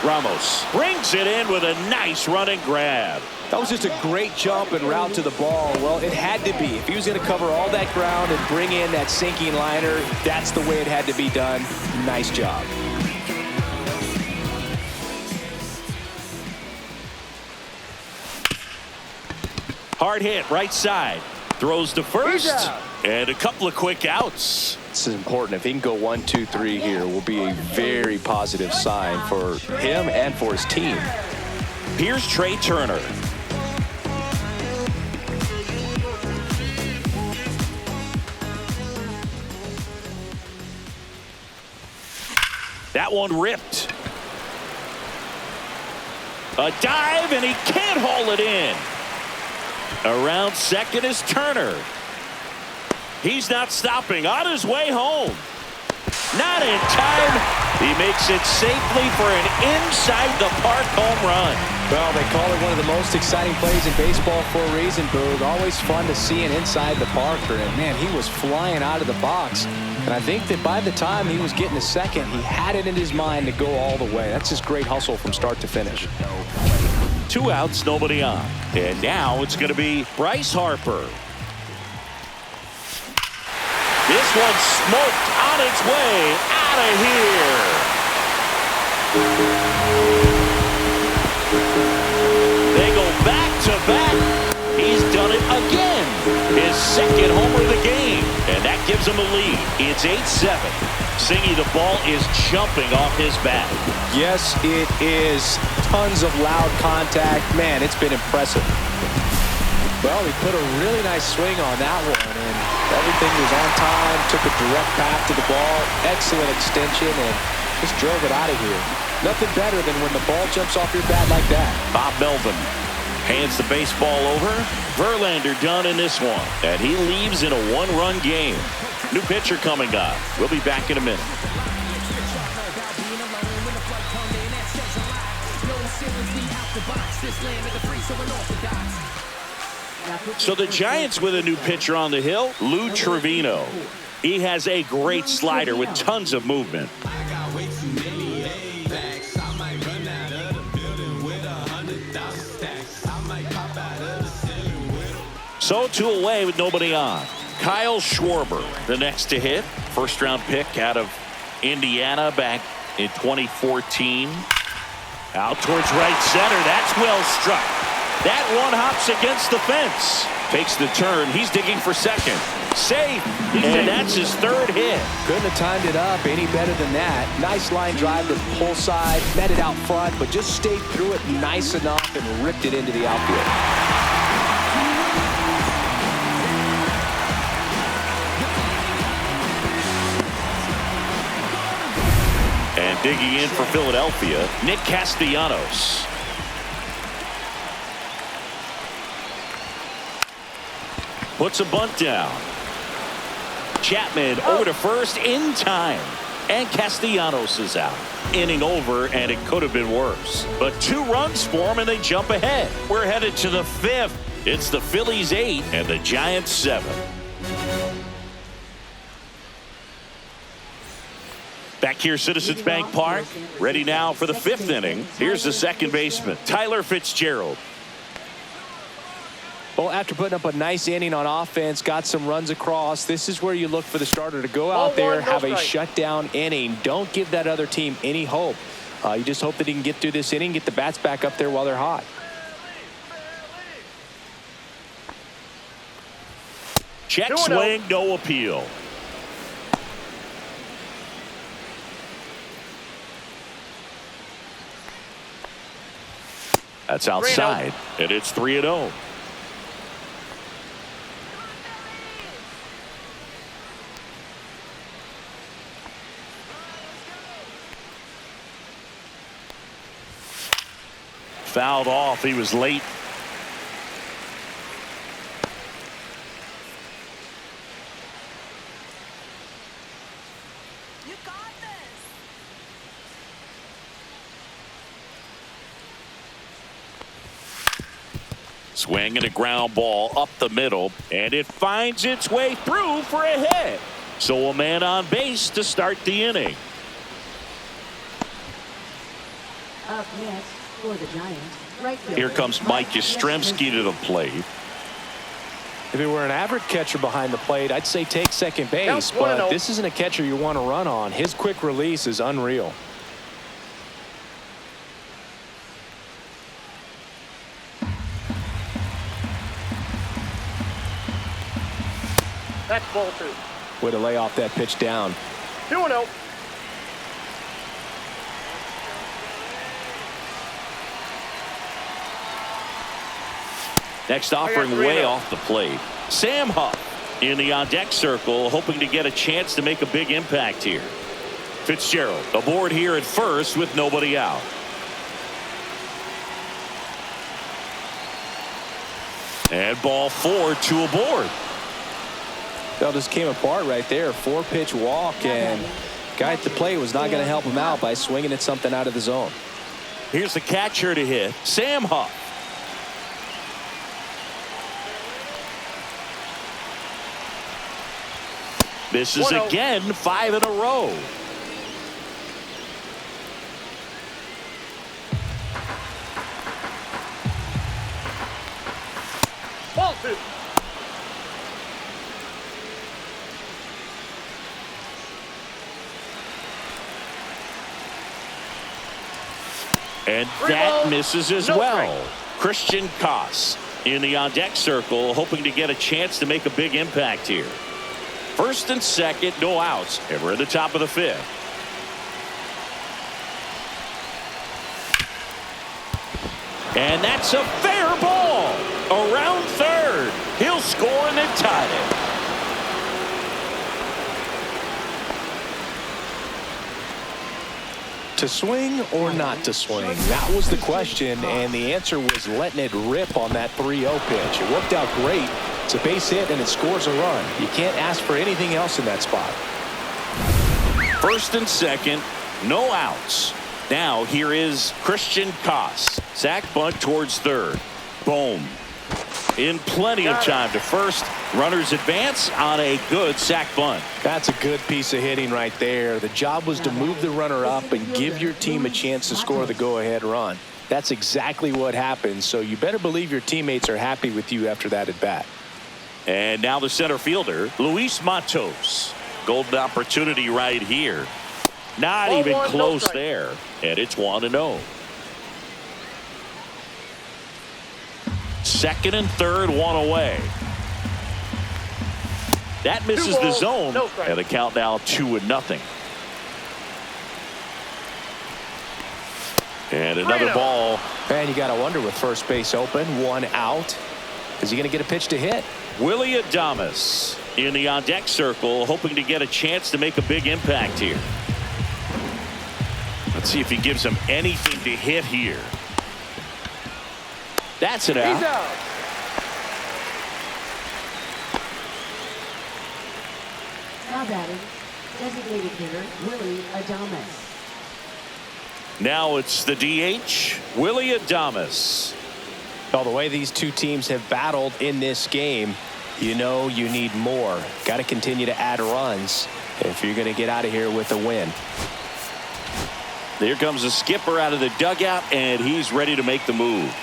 S2: Ramos brings it in with a nice running grab.
S3: That was just a great jump and route to the ball. Well, it had to be. If he was going to cover all that ground and bring in that sinking liner, that's the way it had to be done. Nice job.
S2: Hard hit right side. Throws to first. And a couple of quick outs.
S3: This is important. If he can go 1, 2, 3 here, will be a very positive sign for him and for his team.
S2: Here's Trey Turner. That one ripped. A dive, and he can't haul it in. Around second is Turner. He's not stopping. On his way home. Not in time. He makes it safely for an inside-the-park home run.
S3: Well, they call it one of the most exciting plays in baseball for a reason, Boog. Always fun to see an inside-the-parker. And, man, he was flying out of the box. And I think that by the time he was getting a second, he had it in his mind to go all the way. That's just great hustle from start to finish.
S2: 2 outs, nobody on. And now it's going to be Bryce Harper. This one smoked on its way out of here. They go back to back. He's done it again. His second homer of the game. And that gives him a lead. It's 8-7. Singy, the ball is jumping off his bat.
S3: Yes, it is. Tons of loud contact. Man, it's been impressive. Well, he put a really nice swing on that one, and everything was on time, took a direct path to the ball, excellent extension, and just drove it out of here. Nothing better than when the ball jumps off your bat like that.
S2: Bob Melvin hands the baseball over. Verlander done in this one, and he leaves in a 1-run game. New pitcher coming up. We'll be back in a minute. So the Giants with a new pitcher on the hill, Lou Trevino. He has a great slider with tons of movement. So 2 away with nobody on. Kyle Schwarber, the next to hit. First-round pick out of Indiana back in 2014. Out towards right center. That's well struck. That one hops against the fence. Takes the turn. He's digging for second. Safe. And that's his 3rd hit.
S3: Couldn't have timed it up any better than that. Nice line drive to the pull side. Met it out front, but just stayed through it nice enough and ripped it into the outfield.
S2: And digging in for Philadelphia, Nick Castellanos. Puts a bunt down. Chapman over to first in time. And Castellanos is out. Inning over, and it could have been worse. But 2 runs for him, and they jump ahead. We're headed to the 5th. It's the Phillies 8 and the Giants 7. Back here, Citizens Bank Park. Ready now for the 5th inning. Here's the second baseman, Tyler Fitzgerald.
S3: Well, after putting up a nice inning on offense, got some runs across, this is where you look for the starter to go out there, have a shutdown inning. Don't give that other team any hope. You just hope that he can get through this inning, get the bats back up there while they're hot.
S2: Check swing, no appeal. That's outside, and it's 3-0. Fouled off. He was late.
S6: You got this.
S2: Swing and a ground ball up the middle, and it finds its way through for a hit. So a man on base to start the inning.
S5: Up next for the Giants, right fielder,
S2: Here comes Mike Yastrzemski to the plate.
S3: If it were an average catcher behind the plate, I'd say take second base, but this isn't a catcher you want to run on. His quick release is unreal.
S4: That's ball 2.
S3: Way to lay off that pitch down.
S4: 2-0.
S2: Next offering way off the plate. Sam Huff in the on-deck circle, hoping to get a chance to make a big impact here. Fitzgerald aboard here at first with nobody out. And ball 4, 2 aboard.
S3: That just came apart right there. 4-pitch walk, and guy at the plate was not going to help him out by swinging at something out of the zone.
S2: Here's the catcher to hit, Sam Huff. Misses again, 5 in a row.
S4: Ball 2.
S2: And that misses as well. Christian Koss in the on-deck circle, hoping to get a chance to make a big impact here. First and second, no outs, and we're at the top of the 5th. And that's a fair ball. Around third. He'll score and then tie it.
S3: To swing or not to swing? That was the question, and the answer was letting it rip on that 3-0 pitch. It worked out great. It's a base hit, and it scores a run. You can't ask for anything else in that spot.
S2: First and second, no outs. Now here is Christian Koss. Sack bunt towards third. Boom. In plenty of time to first. Runners advance on a good sack bunt.
S3: That's a good piece of hitting right there. The job was to move the runner up and give your team a chance to score the go-ahead run. That's exactly what happened, so you better believe your teammates are happy with you after that at bat.
S2: And now the center fielder, Luis Matos. Golden opportunity right here. Not even close there. And it's 1-0. Second and third, one away. That misses the zone, and the count now 2-0. And another ball.
S3: And you got to wonder, with first base open, 1 out, is he going to get a pitch to hit?
S2: Willie Adames in the on-deck circle, hoping to get a chance to make a big impact here. Let's see if he gives him anything to hit here. That's it out.
S4: He's out.
S5: Now batting, designated hitter Willie Adames.
S2: Now it's the DH, Willie Adames.
S3: Well, the way these two teams have battled in this game, you know you need more. Got to continue to add runs if you're going to get out of here with a win.
S2: Here comes the skipper out of the dugout, and he's ready to make the move.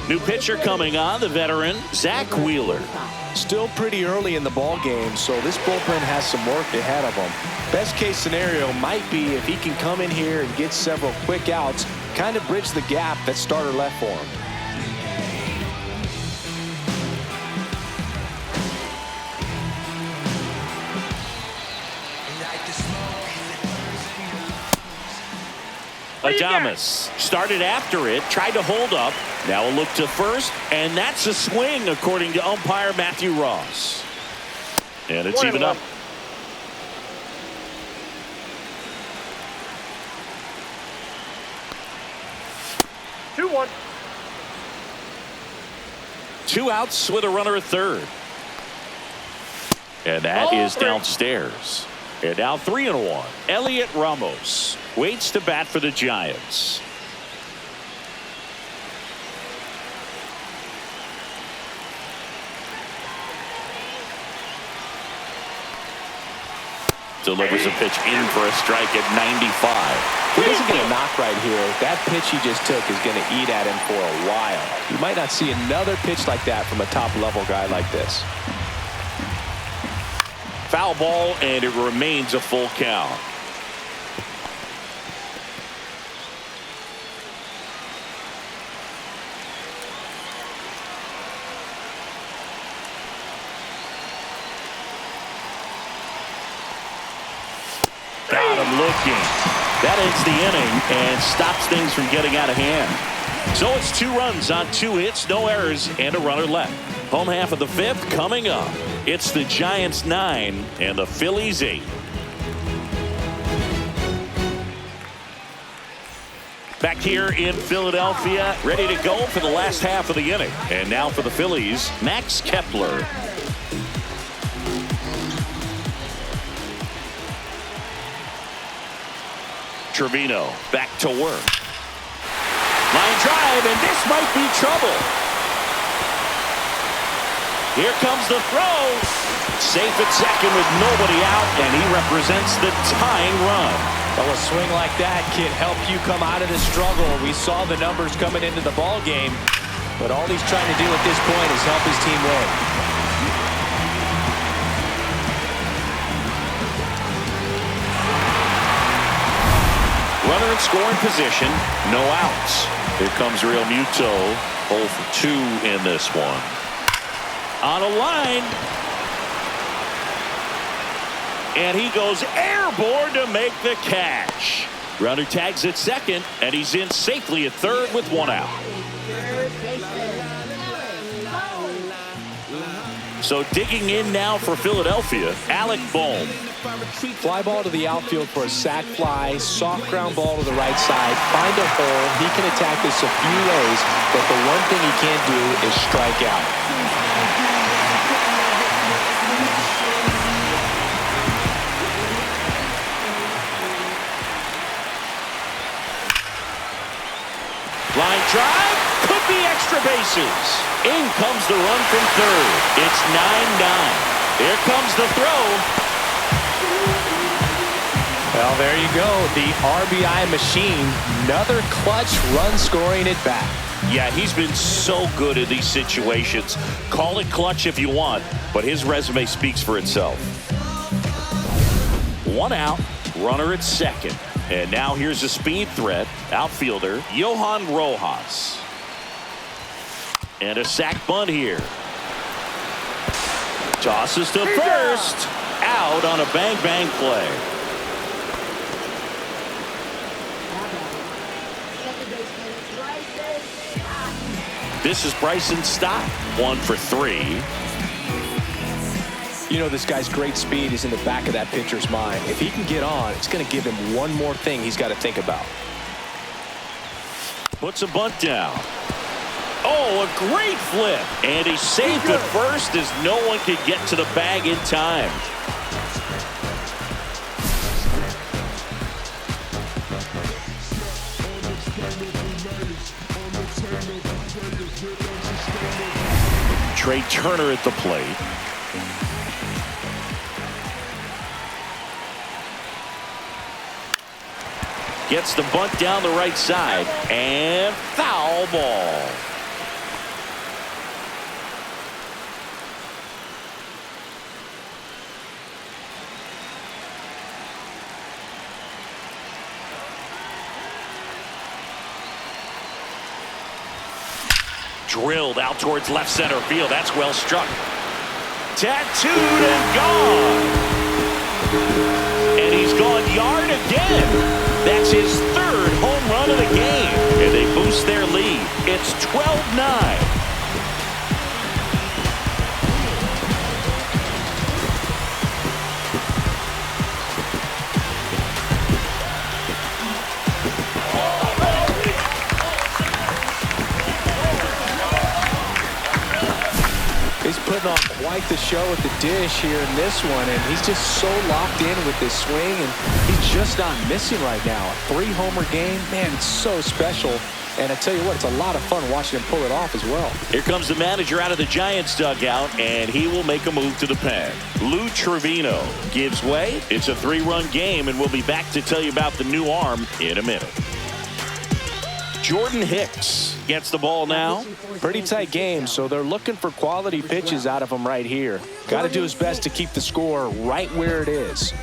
S2: New pitcher coming on, the veteran, Zach Wheeler.
S3: Still pretty early in the ball game, so this bullpen has some work ahead of him. Best case scenario might be if he can come in here and get several quick outs, kind of bridge the gap that starter left for him.
S2: Adames started after it, tried to hold up. Now a look to first, and that's a swing, according to umpire Matthew Ross. And it's even up.
S4: Two one.
S2: 2 outs with a runner at third. And that is downstairs. And now 3-1. Elliot Ramos waits to bat for the Giants. Delivers a pitch in for a strike at 95.
S3: He doesn't get a knock right here. That pitch he just took is going to eat at him for a while. You might not see another pitch like that from a top-level guy like this.
S2: Foul ball, and it remains a full count. Got him looking. That ends the inning and stops things from getting out of hand. So it's 2 runs on 2 hits, no errors, and a runner left. Home half of the 5th coming up. It's the Giants 9 and the Phillies 8. Back here in Philadelphia, ready to go for the last half of the inning. And now for the Phillies, Max Kepler. Trevino back to work. Line drive, and this might be trouble. Here comes the throw. Safe at second with nobody out, and he represents the tying run.
S3: Well, a swing like that can help you come out of the struggle. We saw the numbers coming into the ball game, but all he's trying to do at this point is help his team win.
S2: Runner in scoring position, no outs. Here comes Real Muto, 0 for 2 in this one. On a line. And he goes airborne to make the catch. Runner tags at second, and he's in safely at third with 1 out. So digging in now for Philadelphia, Alec Bohm.
S3: Fly ball to the outfield for a sac fly, soft ground ball to the right side, find a hole. He can attack this a few ways, but the one thing he can't do is strike out.
S2: Line drive, could be extra bases. In comes the run from third. It's 9-9. Here comes the throw.
S3: Well, there you go. The RBI machine. Another clutch run scoring at bat.
S2: Yeah, he's been so good in these situations. Call it clutch if you want, but his resume speaks for itself. 1 out, runner at second. And now here's a speed threat, outfielder Johan Rojas. And a sac bunt here. Tosses to first. Out on a bang-bang play. This is Bryson Stott, 1 for 3.
S3: You know, this guy's great speed is in the back of that pitcher's mind. If he can get on, it's going to give him one more thing he's got to think about.
S2: Puts a bunt down. Oh, a great flip. And he's safe at first as no one could get to the bag in time. Trey Turner at the plate. Gets the bunt down the right side, and foul ball. Drilled out towards left center field. That's well struck. Tattooed and gone. And he's gone yard again. That's his third home run of the game. And they boost their lead. It's 12-9.
S3: He's putting on quite the show at the dish here in this one, and he's just so locked in with this swing, and he's just not missing right now. A 3-homer game, man, it's so special. And I tell you what, it's a lot of fun watching him pull it off as well.
S2: Here comes the manager out of the Giants dugout, and he will make a move to the pen. Lou Trevino gives way. It's a 3-run game, and we'll be back to tell you about the new arm in a minute. Jordan Hicks gets the ball now.
S3: Pretty tight game, so they're looking for quality pitches out of him right here. Got to do his best to keep the score right where it is.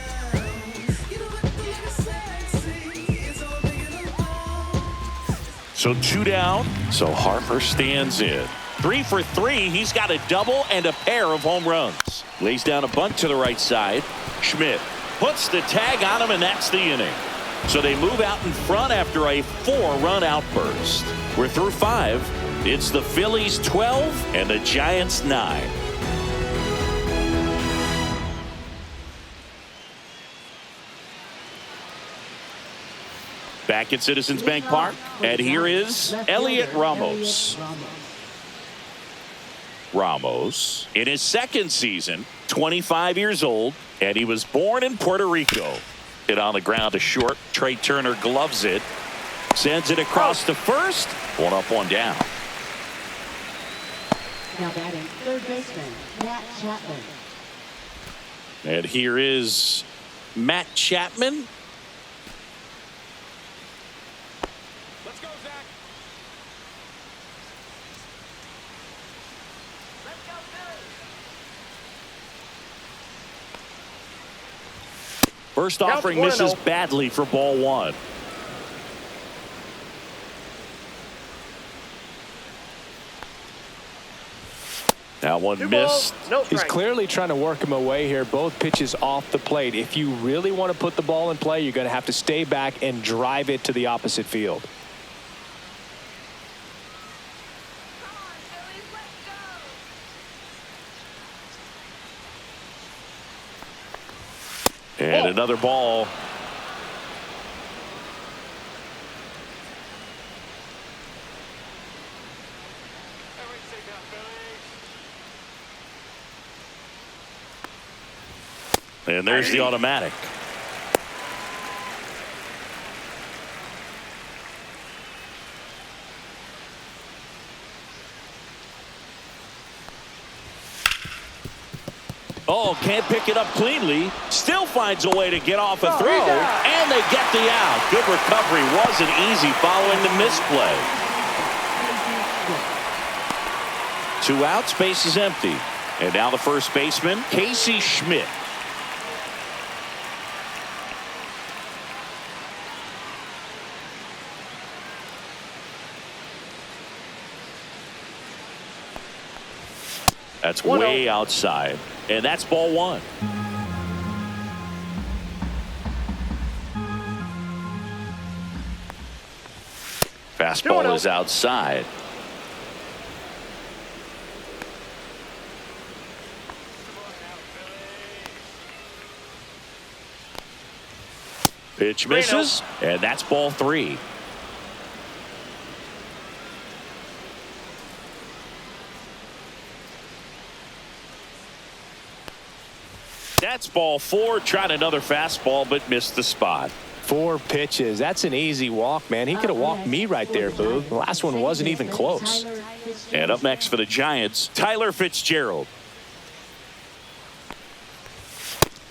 S2: So 2 down. So Harper stands in. 3 for 3. He's got a double and a pair of home runs. Lays down a bunt to the right side. Schmidt puts the tag on him, and that's the inning. So they move out in front after a 4-run outburst. We're through 5. It's the Phillies 12 and the Giants 9. Back at Citizens Bank Park, and here is Elliot Ramos. Ramos, in his second season, 25 years old, and he was born in Puerto Rico. Hit on the ground to short. Trey Turner gloves it. Sends it across to first. 1 up, 1 down.
S5: Now batting third baseman, Matt Chapman.
S2: And here is Matt Chapman.
S4: Let's go, Zach.
S2: First offering misses badly for ball 1. That one missed.
S3: He's clearly trying to work him away here. Both pitches off the plate. If you really want to put the ball in play, you're going to have to stay back and drive it to the opposite field.
S2: And another ball. And there's the automatic. Oh, can't pick it up cleanly. Still finds a way to get off a throw. And they get the out. Good recovery. Wasn't easy following the misplay. 2 outs, base is empty. And now the first baseman, Casey Schmidt. That's way outside. And that's ball 1. Fastball is outside. Pitch misses, and that's ball 3. That's ball 4. Tried another fastball, but missed the spot.
S3: 4 pitches. That's an easy walk, man. He could have walked me right there, Boog. The last one wasn't even close.
S2: And up next for the Giants, Tyler Fitzgerald.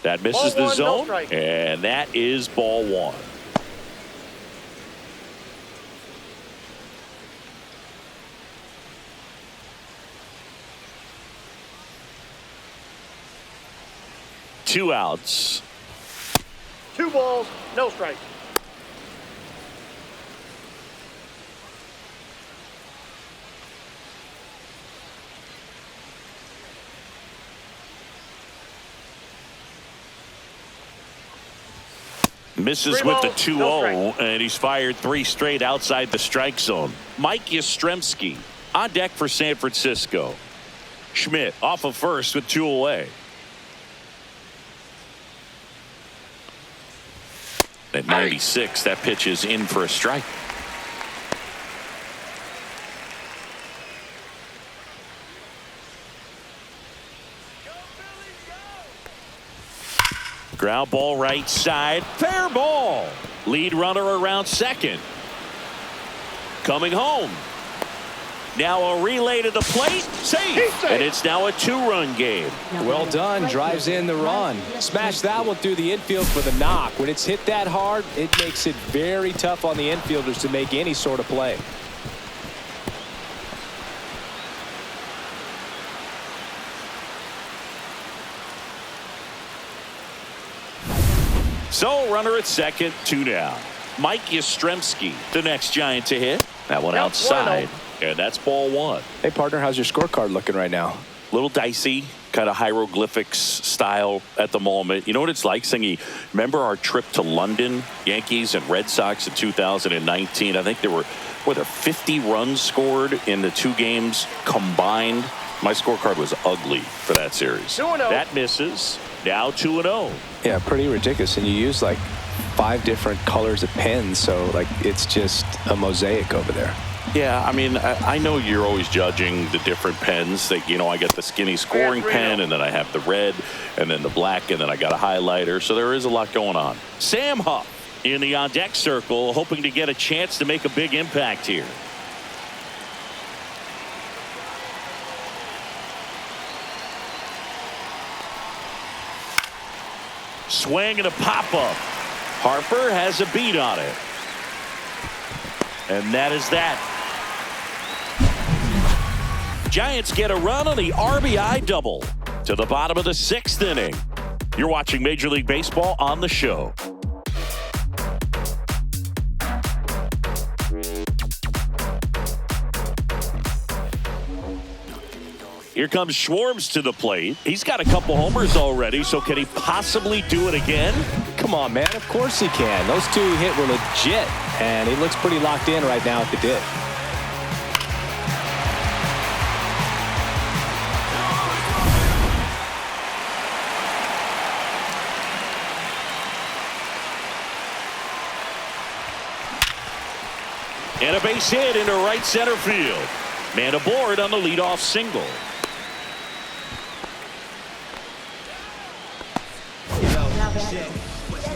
S2: That misses the zone, and that is ball one. Two outs.
S8: 2 balls, no strikes.
S2: Misses with the 2-0, and he's fired 3 straight outside the strike zone. Mike Yastrzemski on deck for San Francisco. Schmidt off of first with 2 away. At 96, that pitch is in for a strike. Ground ball right side. Fair ball. Lead runner around second. Coming home. Now a relay to the plate. Safe. And it's now a 2-run game.
S3: Well done. Drives in the run. Smash that one through the infield for the knock. When it's hit that hard, it makes it very tough on the infielders to make any sort of play.
S2: So runner at second, 2 down. Mike Yastrzemski, the next Giant to hit. That one outside. And that's ball one.
S3: Hey, partner, how's your scorecard looking right now?
S2: Little dicey, kind of hieroglyphics style at the moment. You know what it's like, Singy? Remember our trip to London, Yankees and Red Sox in 2019? I think there were 50 runs scored in the 2 games combined. My scorecard was ugly for that series.
S8: 2-0.
S2: That misses. Now 2-0.
S3: Yeah, pretty ridiculous. And you use like 5 different colors of pens, so like it's just a mosaic over there.
S2: Yeah, I mean, I know you're always judging the different pens. That, you know, I got the skinny scoring pen, and then I have the red, and then the black, and then I got a highlighter. So there is a lot going on. Sam Huff in the on-deck circle, hoping to get a chance to make a big impact here. Swing and a pop-up. Harper has a beat on it. And that is that. Giants get a run on the RBI double to the bottom of the 6th inning. You're watching Major League Baseball on the show. Here comes Schwartz to the plate. He's got a couple homers already, so can he possibly do it again?
S3: Come on, man. Of course he can. Those 2 hit were legit, and he looks pretty locked in right now at the dip.
S2: And a base hit into right center field. Man aboard on the leadoff single.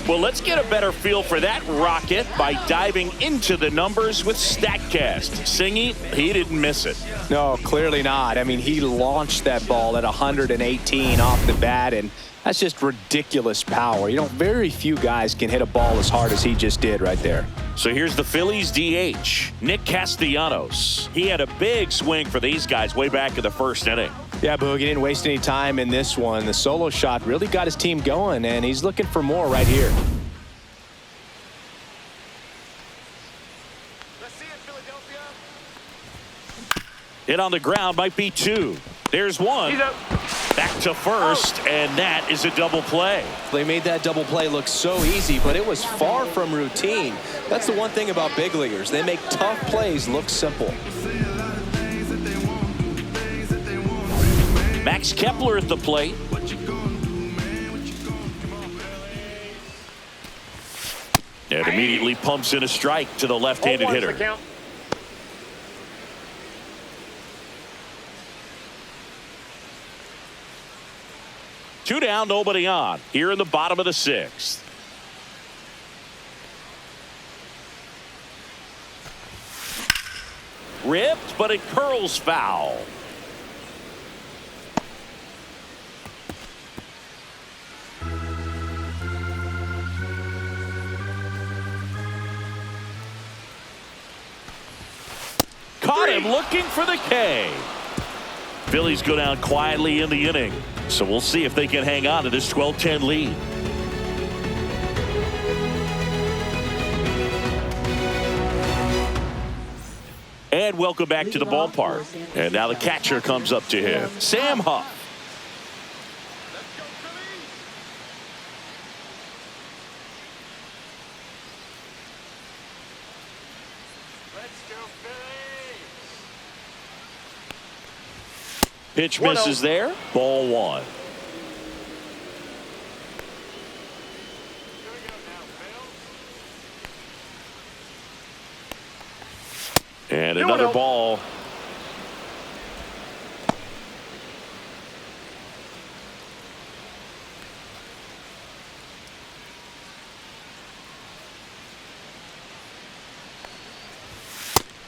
S2: Well, let's get a better feel for that rocket by diving into the numbers with StatCast. Singy, he didn't miss it.
S3: No, clearly not. I mean, he launched that ball at 118 off the bat, and that's just ridiculous power. You know, very few guys can hit a ball as hard as he just did right there.
S2: So here's the Phillies DH, Nick Castellanos. He had a big swing for these guys way back in the 1st inning.
S3: Yeah, Boog, he didn't waste any time in this one. The solo shot really got his team going, and he's looking for more right here.
S8: Let's see it, Philadelphia.
S2: Hit on the ground might be 2. There's 1. Back to first, and that is a double play.
S3: They made that double play look so easy, but it was far from routine. That's the one thing about big leaguers. They make tough plays look simple.
S2: Max Kepler at the plate. And immediately pumps in a strike to the left-handed hitter. 2 down, nobody on. Here in the bottom of the 6th. Ripped, but it curls foul. Caught him looking for the K. Phillies go down quietly in the inning. So we'll see if they can hang on to this 12-10 lead. And welcome back to the ballpark. And now the catcher comes up to him. Sam Huff. Pitch misses there. Ball one. And another ball.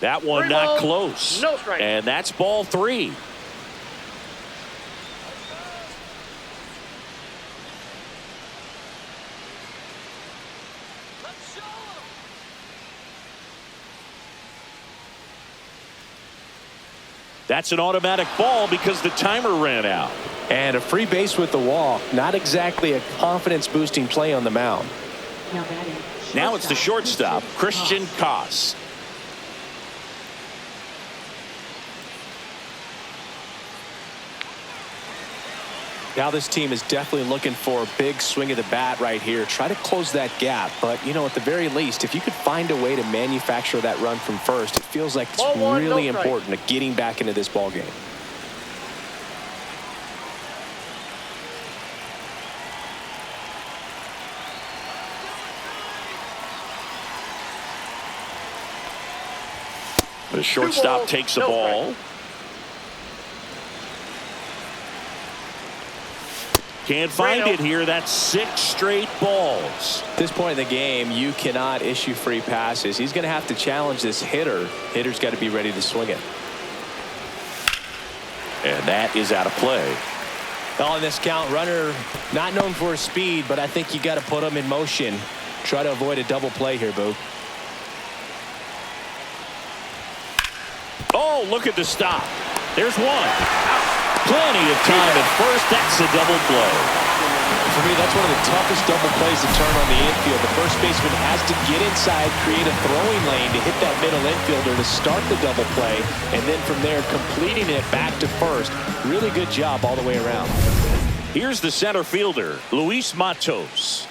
S2: That one not close.
S8: No strike.
S2: And that's ball three. That's an automatic ball because the timer ran out.
S3: And a free base with the walk. Not exactly a confidence-boosting play on the mound.
S2: Now it's the shortstop, Christian Koss.
S3: Now this team is definitely looking for a big swing of the bat right here. Try to close that gap. But, you know, at the very least, if you could find a way to manufacture that run from first, it feels like it's really important to getting back into this ball game.
S2: The shortstop takes the ball. Can't find it here. That's 6 straight balls.
S3: At this point in the game, you cannot issue free passes. He's going to have to challenge this hitter. Hitter's got to be ready to swing it.
S2: And that is out of play.
S3: On this count, runner not known for his speed, but I think you got to put him in motion. Try to avoid a double play here, Boo.
S2: Oh, look at the stop. There's one. Plenty of time at first. That's a double play.
S3: For me, that's one of the toughest double plays to turn on the infield. The first baseman has to get inside, create a throwing lane to hit that middle infielder to start the double play, and then from there completing it back to first. Really good job all the way around.
S2: Here's the center fielder, Luis Matos.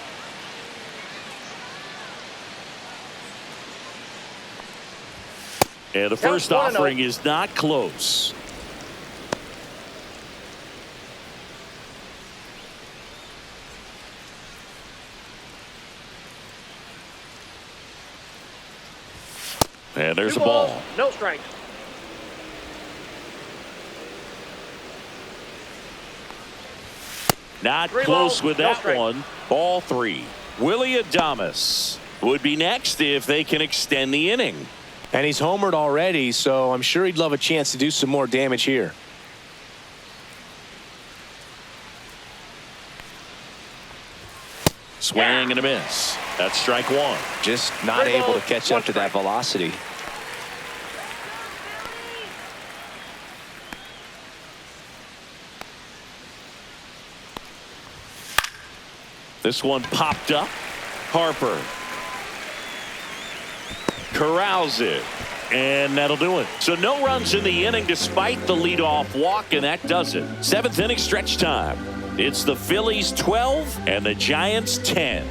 S2: And the first offering is not close. And there's a ball.
S8: No strike.
S2: Not close with that one. Ball three. Willie Adames would be next if they can extend the inning.
S3: And he's homered already, so I'm sure he'd love a chance to do some more damage here.
S2: Swing and a miss. That's strike one.
S3: Just not able to catch up to that velocity.
S2: This one popped up. Harper corrals it, and that'll do it. So no runs in the inning despite the leadoff walk, and that does it. 7th inning stretch time. It's the Phillies 12 and the Giants 10.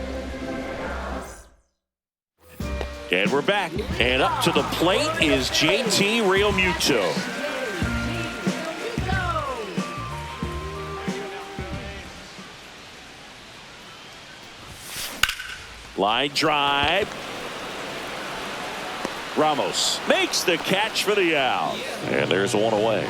S2: And we're back, and up to the plate is JT Realmuto. Line drive. Ramos makes the catch for the out. And there's one away.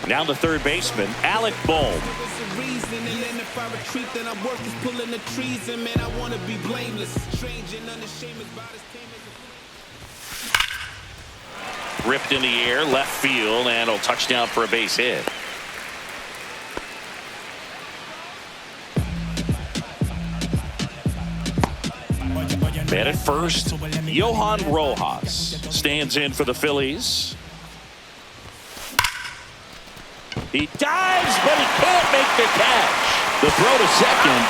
S2: Now the third baseman, Alec Bohm.
S7: There's a reason, and then if I retreat, then I work is pulling the trees, and man, I want to be blameless, strange and unashamed about his team.
S2: Ripped in the air, left field, and a touchdown for a base hit. Man at first, Johan Rojas stands in for the Phillies. He dives, but he can't make the catch. The throw to second.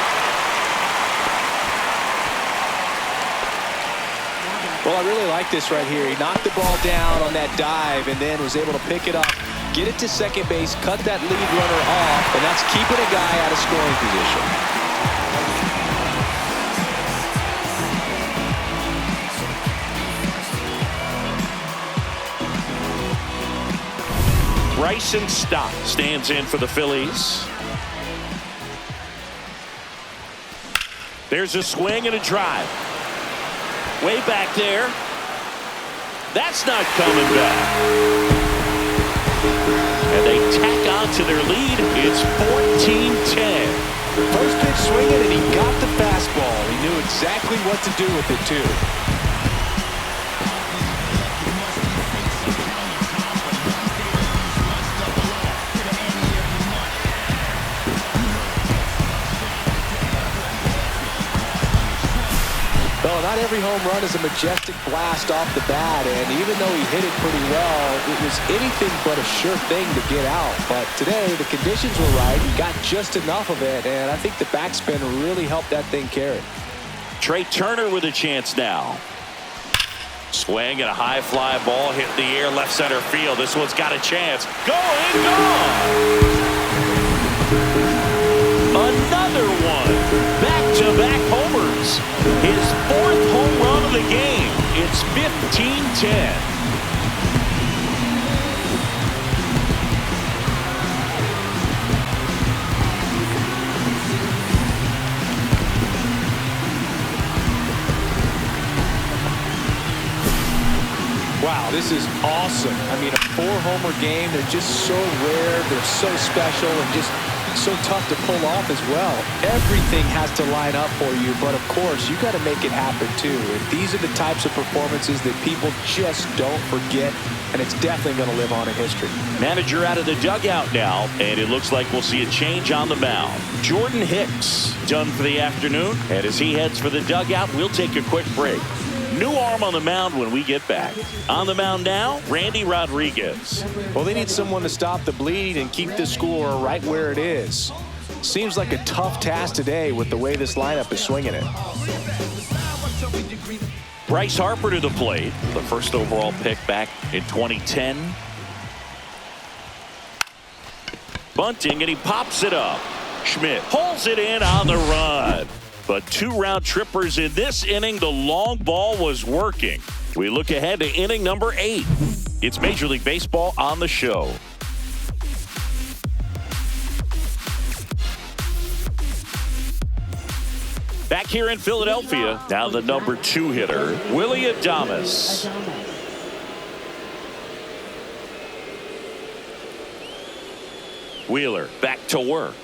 S3: Well, I really like this right here. He knocked the ball down on that dive and then was able to pick it up, get it to second base, cut that lead runner off, and that's keeping a guy out of scoring position.
S2: Bryson Stott stands in for the Phillies. There's a swing and a drive. Way back there. That's not coming back. And they tack on to their lead. It's 14-10.
S3: First pitch swinging, and he got the fastball. He knew exactly what to do with it, too. Well, not every home run is a majestic blast off the bat, and even though he hit it pretty well, it was anything but a sure thing to get out. But today, the conditions were right. He got just enough of it, and I think the backspin really helped that thing carry.
S2: Trey Turner with a chance now. Swing and a high fly ball hit in the air, left center field. This one's got a chance. Going, gone! Another one. Back-to-back homers. His fourth home run of the game. It's 15-10.
S3: Wow, this is awesome. I mean, a 4-homer game, they're just so rare, they're so special, and just so tough to pull off as well. Everything has to line up for you, but of course, you got to make it happen too. And these are the types of performances that people just don't forget, and it's definitely going to live on in history.
S2: Manager out of the dugout now, and it looks like we'll see a change on the mound. Jordan Hicks done for the afternoon, and as he heads for the dugout, we'll take a quick break. New arm on the mound when we get back. On the mound now, Randy Rodriguez.
S3: Well, they need someone to stop the bleed and keep the score right where it is. Seems like a tough task today with the way this lineup is swinging it.
S2: Bryce Harper to the plate, the first overall pick back in 2010. Bunting, and he pops it up. Schmidt pulls it in on the run. But 2 round trippers in this inning. The long ball was working. We look ahead to inning number 8. It's Major League Baseball on the show. Back here in Philadelphia, now the number 2 hitter, Willie Adames. Wheeler back to work.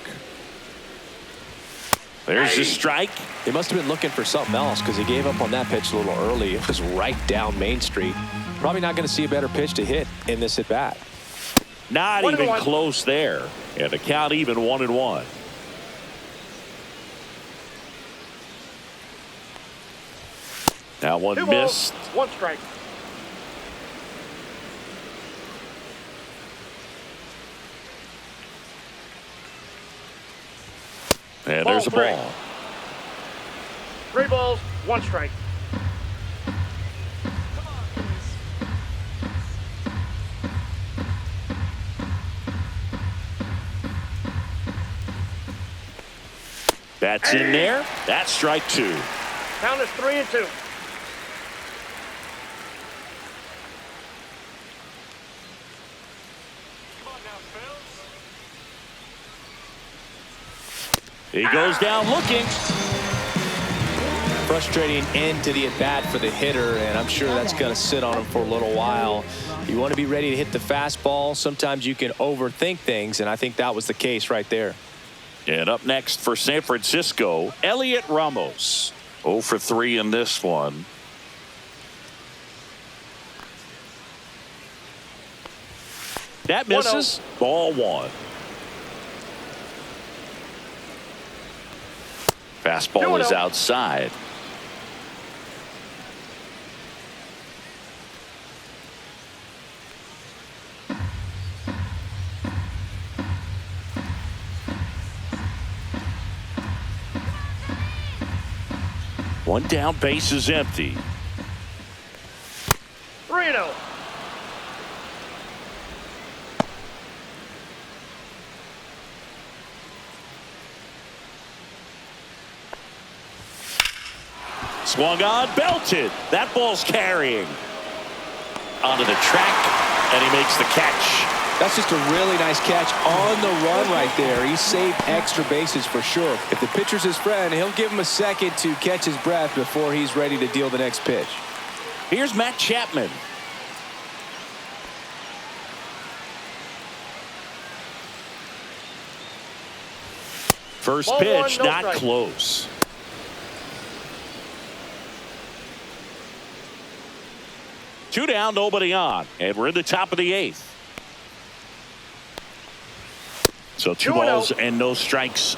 S2: There's the strike.
S3: They must have been looking for something else because he gave up on that pitch a little early. It was right down Main Street. Probably not going to see a better pitch to hit in this at bat.
S2: Not even close there. And the count even 1-1. Now one
S8: 2
S2: missed.
S8: balls, 1 strike.
S2: And there's a
S8: Ball 3.
S2: ball.
S8: 3 balls, 1 strike.
S2: That's in there. That's strike 2.
S8: Count is 3-2.
S2: He goes down looking.
S3: frustrating end to the at-bat for the hitter, and I'm sure that's going to sit on him for a little while. You want to be ready to hit the fastball. Sometimes you can overthink things, and I think that was the case right there.
S2: And up next for San Francisco, Elliot Ramos. 0 for 3 in this one. That misses.
S8: 1-0.
S2: Ball 1. Fastball is
S8: 2-0.
S2: outside. One down, base is empty.
S8: 3-0.
S2: Swung on, belted. That ball's carrying. Onto the track, and he makes the catch.
S3: That's just a really nice catch on the run right there. He saved extra bases for sure. If the pitcher's his friend, he'll give him a second to catch his breath before he's ready to deal the next pitch.
S2: Here's Matt Chapman. First
S8: Ball
S2: pitch,
S8: 1, no
S2: not
S8: strike.
S2: close. Two down, nobody on, and we're in the top of the 8th. So 2 balls and no strikes.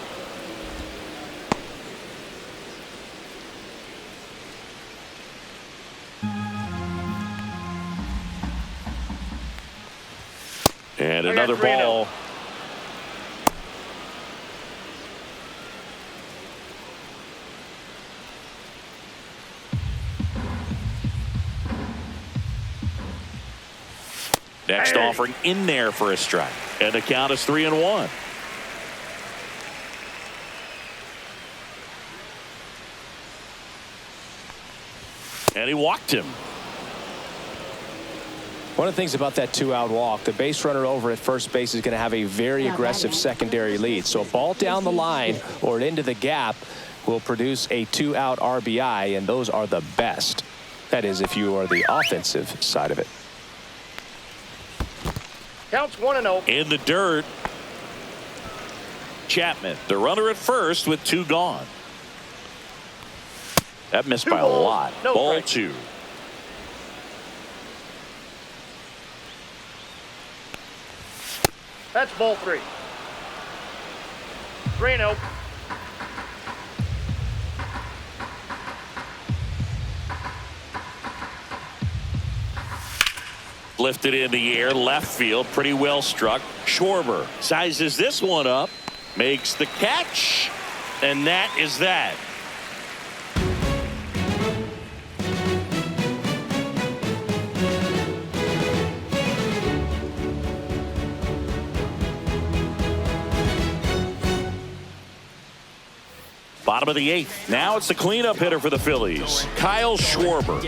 S2: And another ball. Next offering in there for a strike. And the count is 3-1. And he walked him.
S3: One of the things about that 2-out walk, the base runner over at first base is going to have a very aggressive secondary lead. So a ball down the line or into the gap will produce a 2-out RBI, and those are the best. That is, if you are the offensive side of it.
S8: Counts 1-0.
S2: In the dirt. Chapman, the runner at first with 2 gone. That missed
S8: 2
S2: by a
S8: balls,
S2: lot.
S8: no
S2: Ball
S8: strike.
S2: 2.
S8: That's ball 3. 3-0.
S2: Lifted in the air, left field, pretty well struck. Schwarber sizes this one up, makes the catch, and that is that. Bottom of the 8th. Now it's the cleanup hitter for the Phillies, Kyle Schwarber.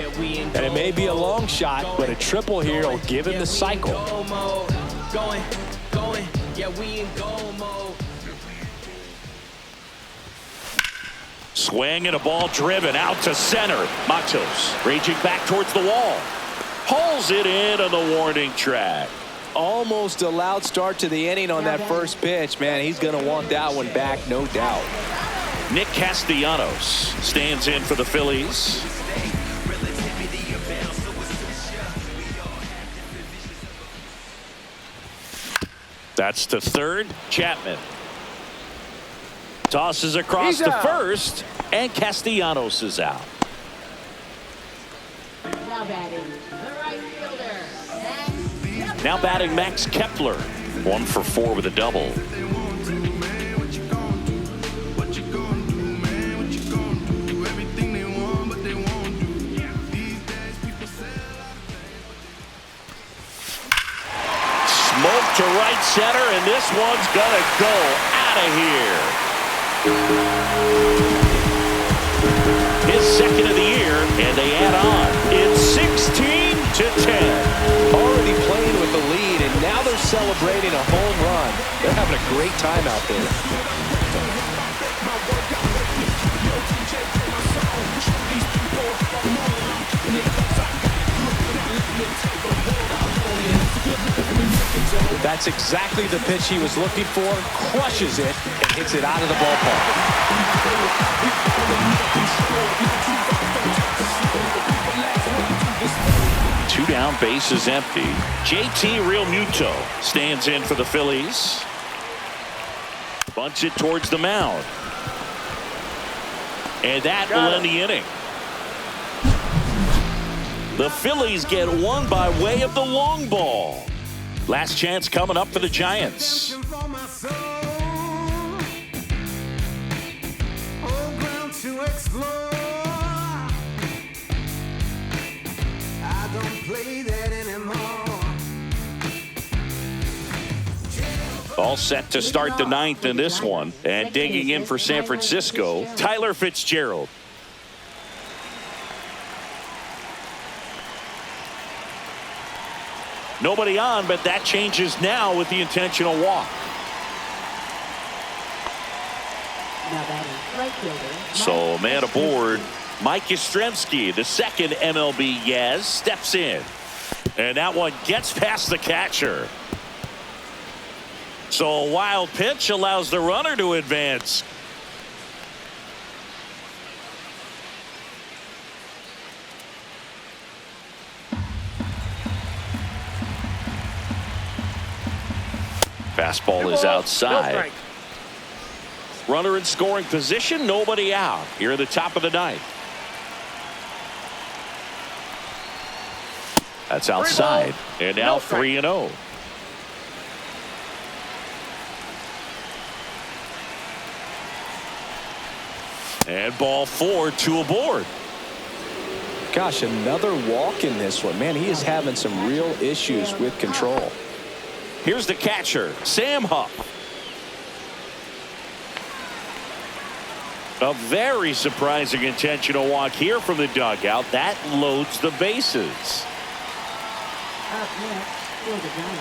S3: And it may be a long shot, but a triple here will give him the cycle.
S2: Swing and a ball driven out to center. Matos raging back towards the wall. Hauls it in on the warning track.
S3: Almost a loud start to the inning on that first pitch. Man, he's going to want that one back, no doubt.
S2: Nick Castellanos stands in for the Phillies. That's to third. Chapman tosses across to first, and Castellanos is out.
S5: Now batting, the right fielder.
S2: Now batting Max Kepler. 1 for 4 with a double. Smoke to right center, and this one's gonna go out of here. His second of the year, and they add on. It's 16-10.
S3: Already playing with the lead, and now they're celebrating a home run. They're having a great time out there. That's exactly the pitch he was looking for. Crushes it and hits it out of the ballpark.
S2: 2 down, base is empty. JT Realmuto stands in for the Phillies. Bunts it towards the mound. And that will end the inning. The Phillies get one by way of the long ball. Last chance coming up for the Giants. All set to start the 9th in this one. And digging in for San Francisco, Tyler Fitzgerald. Nobody on, but that changes now with the intentional walk. So man aboard, Mike Yastrzemski, the second MLB Yaz, steps in. And that one gets past the catcher. So a wild pitch allows the runner to advance. Fastball is outside. Runner in scoring position, nobody out. Here at the top of the 9th. That's outside. And now 3-0. And ball 4, 2 aboard.
S3: Gosh, another walk in this one. Man, he is having some real issues with control.
S2: Here's the catcher, Sam Huff. A very surprising intentional walk here from the dugout. That loads the bases.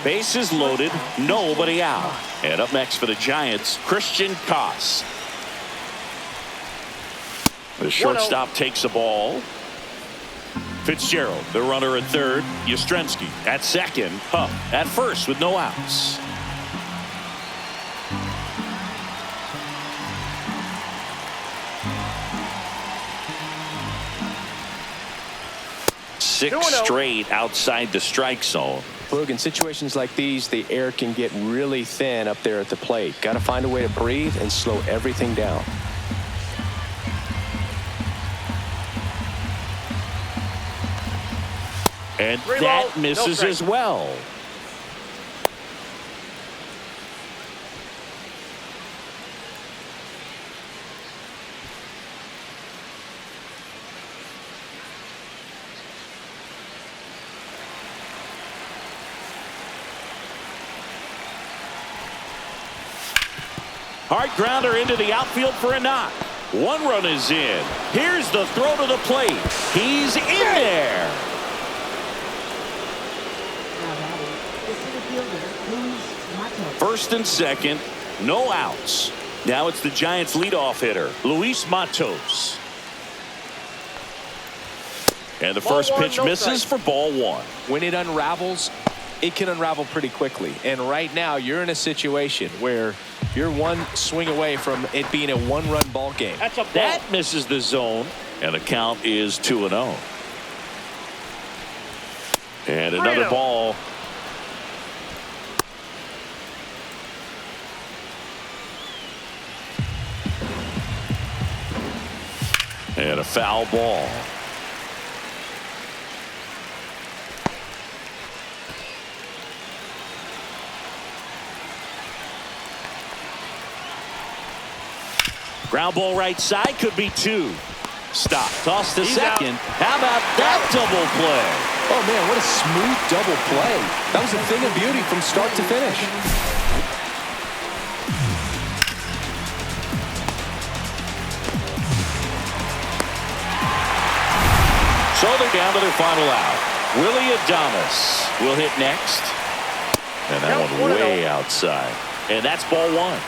S2: Bases loaded, nobody out. And up next for the Giants, Christian Koss. The shortstop takes the ball. Fitzgerald, the runner at third. Yastrzemski at second. Huff at first with no outs. Six straight outside the strike zone.
S3: Look, in situations like these, the air can get really thin up there at the plate. Got to find a way to breathe and slow everything down.
S2: And that misses as well. Hard grounder into the outfield for a knock. 1 run is in. Here's the throw to the plate. He's in there. First and second, no outs. Now it's the Giants leadoff hitter, Luis Matos. And the first pitch misses for ball 1.
S3: When it unravels, it can unravel pretty quickly. And right now, you're in a situation where you're one swing away from it being a 1-run ball game.
S2: That misses the zone, and the count is 2-0. And another ball. And a foul ball. Ground ball right side, could be 2. Stop. Toss to second. How about that double play?
S3: Oh, man, what a smooth double play. That was a thing of beauty from start to finish.
S2: So they're down to their final out. Willie Adames will hit next. And that one way outside. And that's ball 1.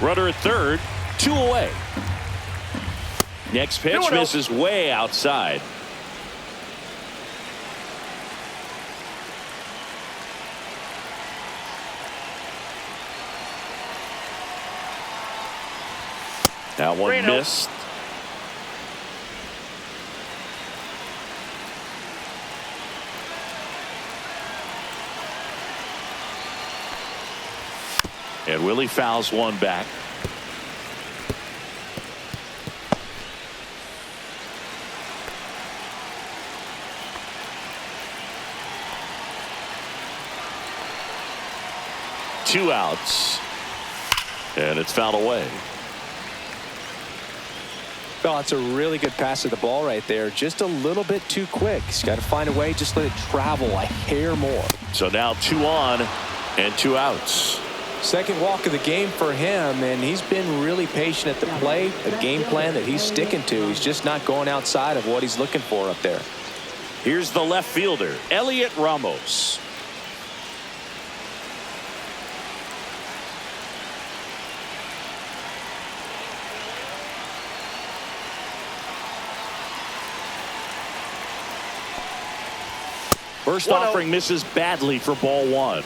S2: Runner at third, 2 away. Next pitch misses way outside. That one missed. And Willie fouls one back. Two outs. And it's fouled away.
S3: Well, it's a really good pass of the ball right there. Just a little bit too quick. He's got to find a way. Just let it travel a hair more.
S2: So now 2 on and 2 outs.
S3: Second walk of the game for him, and he's been really patient at the plate. A game plan that he's sticking to. He's just not going outside of what he's looking for up there.
S2: Here's the left fielder, Elliot Ramos. First offering misses badly for ball 1.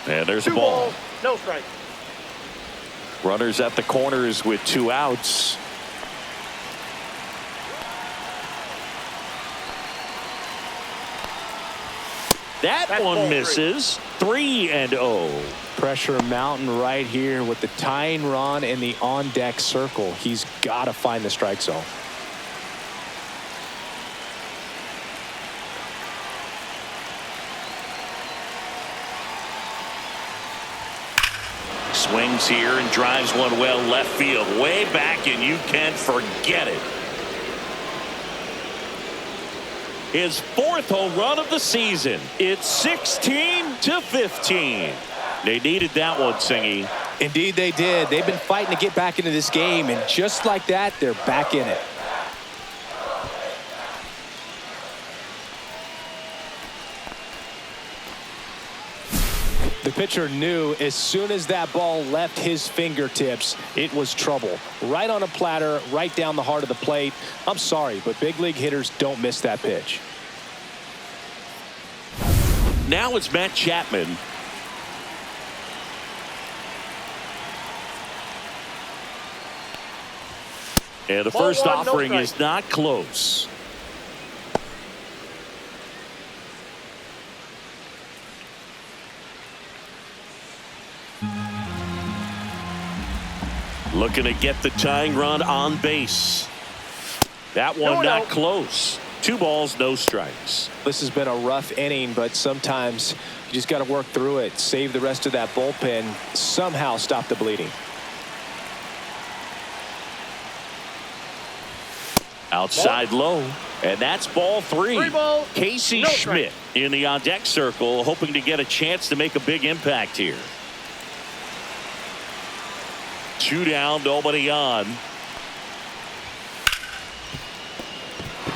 S2: And there's a ball.
S8: No strike.
S2: Runners at the corners with 2 outs. That one misses. 3-0.
S3: Pressure mountain right here with the tying run in the on-deck circle. He's got to find the strike zone.
S2: Swings here and drives one well left field, way back, and you can forget it. His 4th home run of the season. It's 16-15. They needed that one, Singy.
S3: Indeed they did. They've been fighting to get back into this game, and just like that, they're back in it. The pitcher knew as soon as that ball left his fingertips, it was trouble. Right on a platter, right down the heart of the plate. I'm sorry, but big league hitters don't miss that pitch.
S2: Now it's Matt Chapman. And the first offering is not close. Looking to get the tying run on base. That one not close. 2 balls, no strikes.
S3: This has been a rough inning, but sometimes you just got to work through it. Save the rest of that bullpen. Somehow stop the bleeding.
S2: Outside low, and that's ball 3.
S8: 3 balls.
S2: Casey
S8: No
S2: Schmidt in the on-deck circle, hoping to get a chance to make a big impact here. 2 down, nobody on.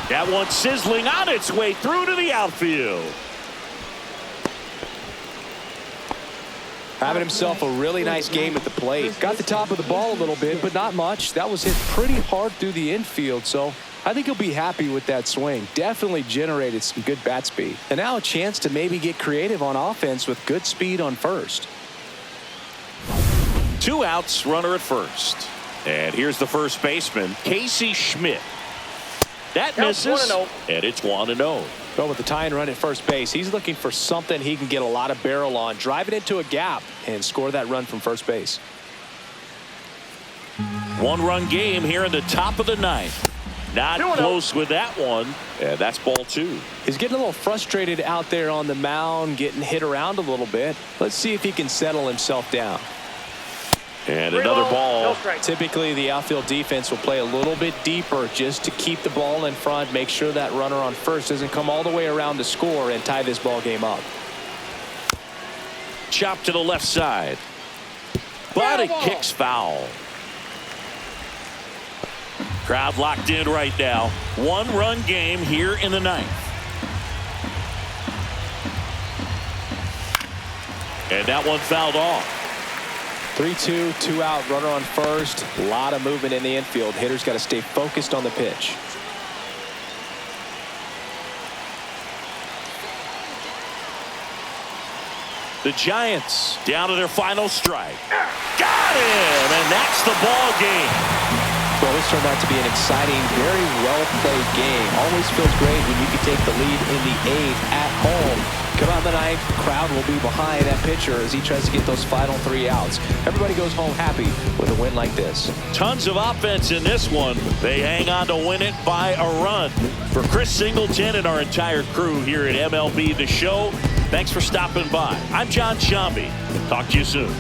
S2: That one sizzling on its way through to the outfield.
S3: Having himself a really nice game at the plate. Got the top of the ball a little bit, but not much. That was hit pretty hard through the infield, so I think he'll be happy with that swing. Definitely generated some good bat speed. And now a chance to maybe get creative on offense with good speed on first.
S2: 2 outs, runner at first. And here's the first baseman, Casey Schmidt. That misses, and it's 1-0.
S3: But with the tying run at first base, he's looking for something he can get a lot of barrel on, drive it into a gap, and score that run from first base.
S2: 1-run game here in the top of the 9th. Not close with that one, and that's ball 2.
S3: He's getting a little frustrated out there on the mound, getting hit around a little bit. Let's see if he can settle himself down.
S2: And another ball.
S3: Typically, the outfield defense will play a little bit deeper just to keep the ball in front, make sure that runner on first doesn't come all the way around to score and tie this ball game up.
S2: Chop to the left side. But it kicks foul. Crowd locked in right now. 1-run game here in the 9th. And that one fouled off.
S3: 3-2, 2 out, runner on first. A lot of movement in the infield. Hitters got to stay focused on the pitch.
S2: The Giants down to their final strike. Got him, and that's the ball game.
S3: Well, this turned out to be an exciting, very well-played game. Always feels great when you can take the lead in the 8th at home. Come out the 9th, crowd will be behind that pitcher as he tries to get those final 3 outs. Everybody goes home happy with a win like this.
S2: Tons of offense in this one. They hang on to win it by a run. For Chris Singleton and our entire crew here at MLB The Show, thanks for stopping by. I'm John Shambi. Talk to you soon.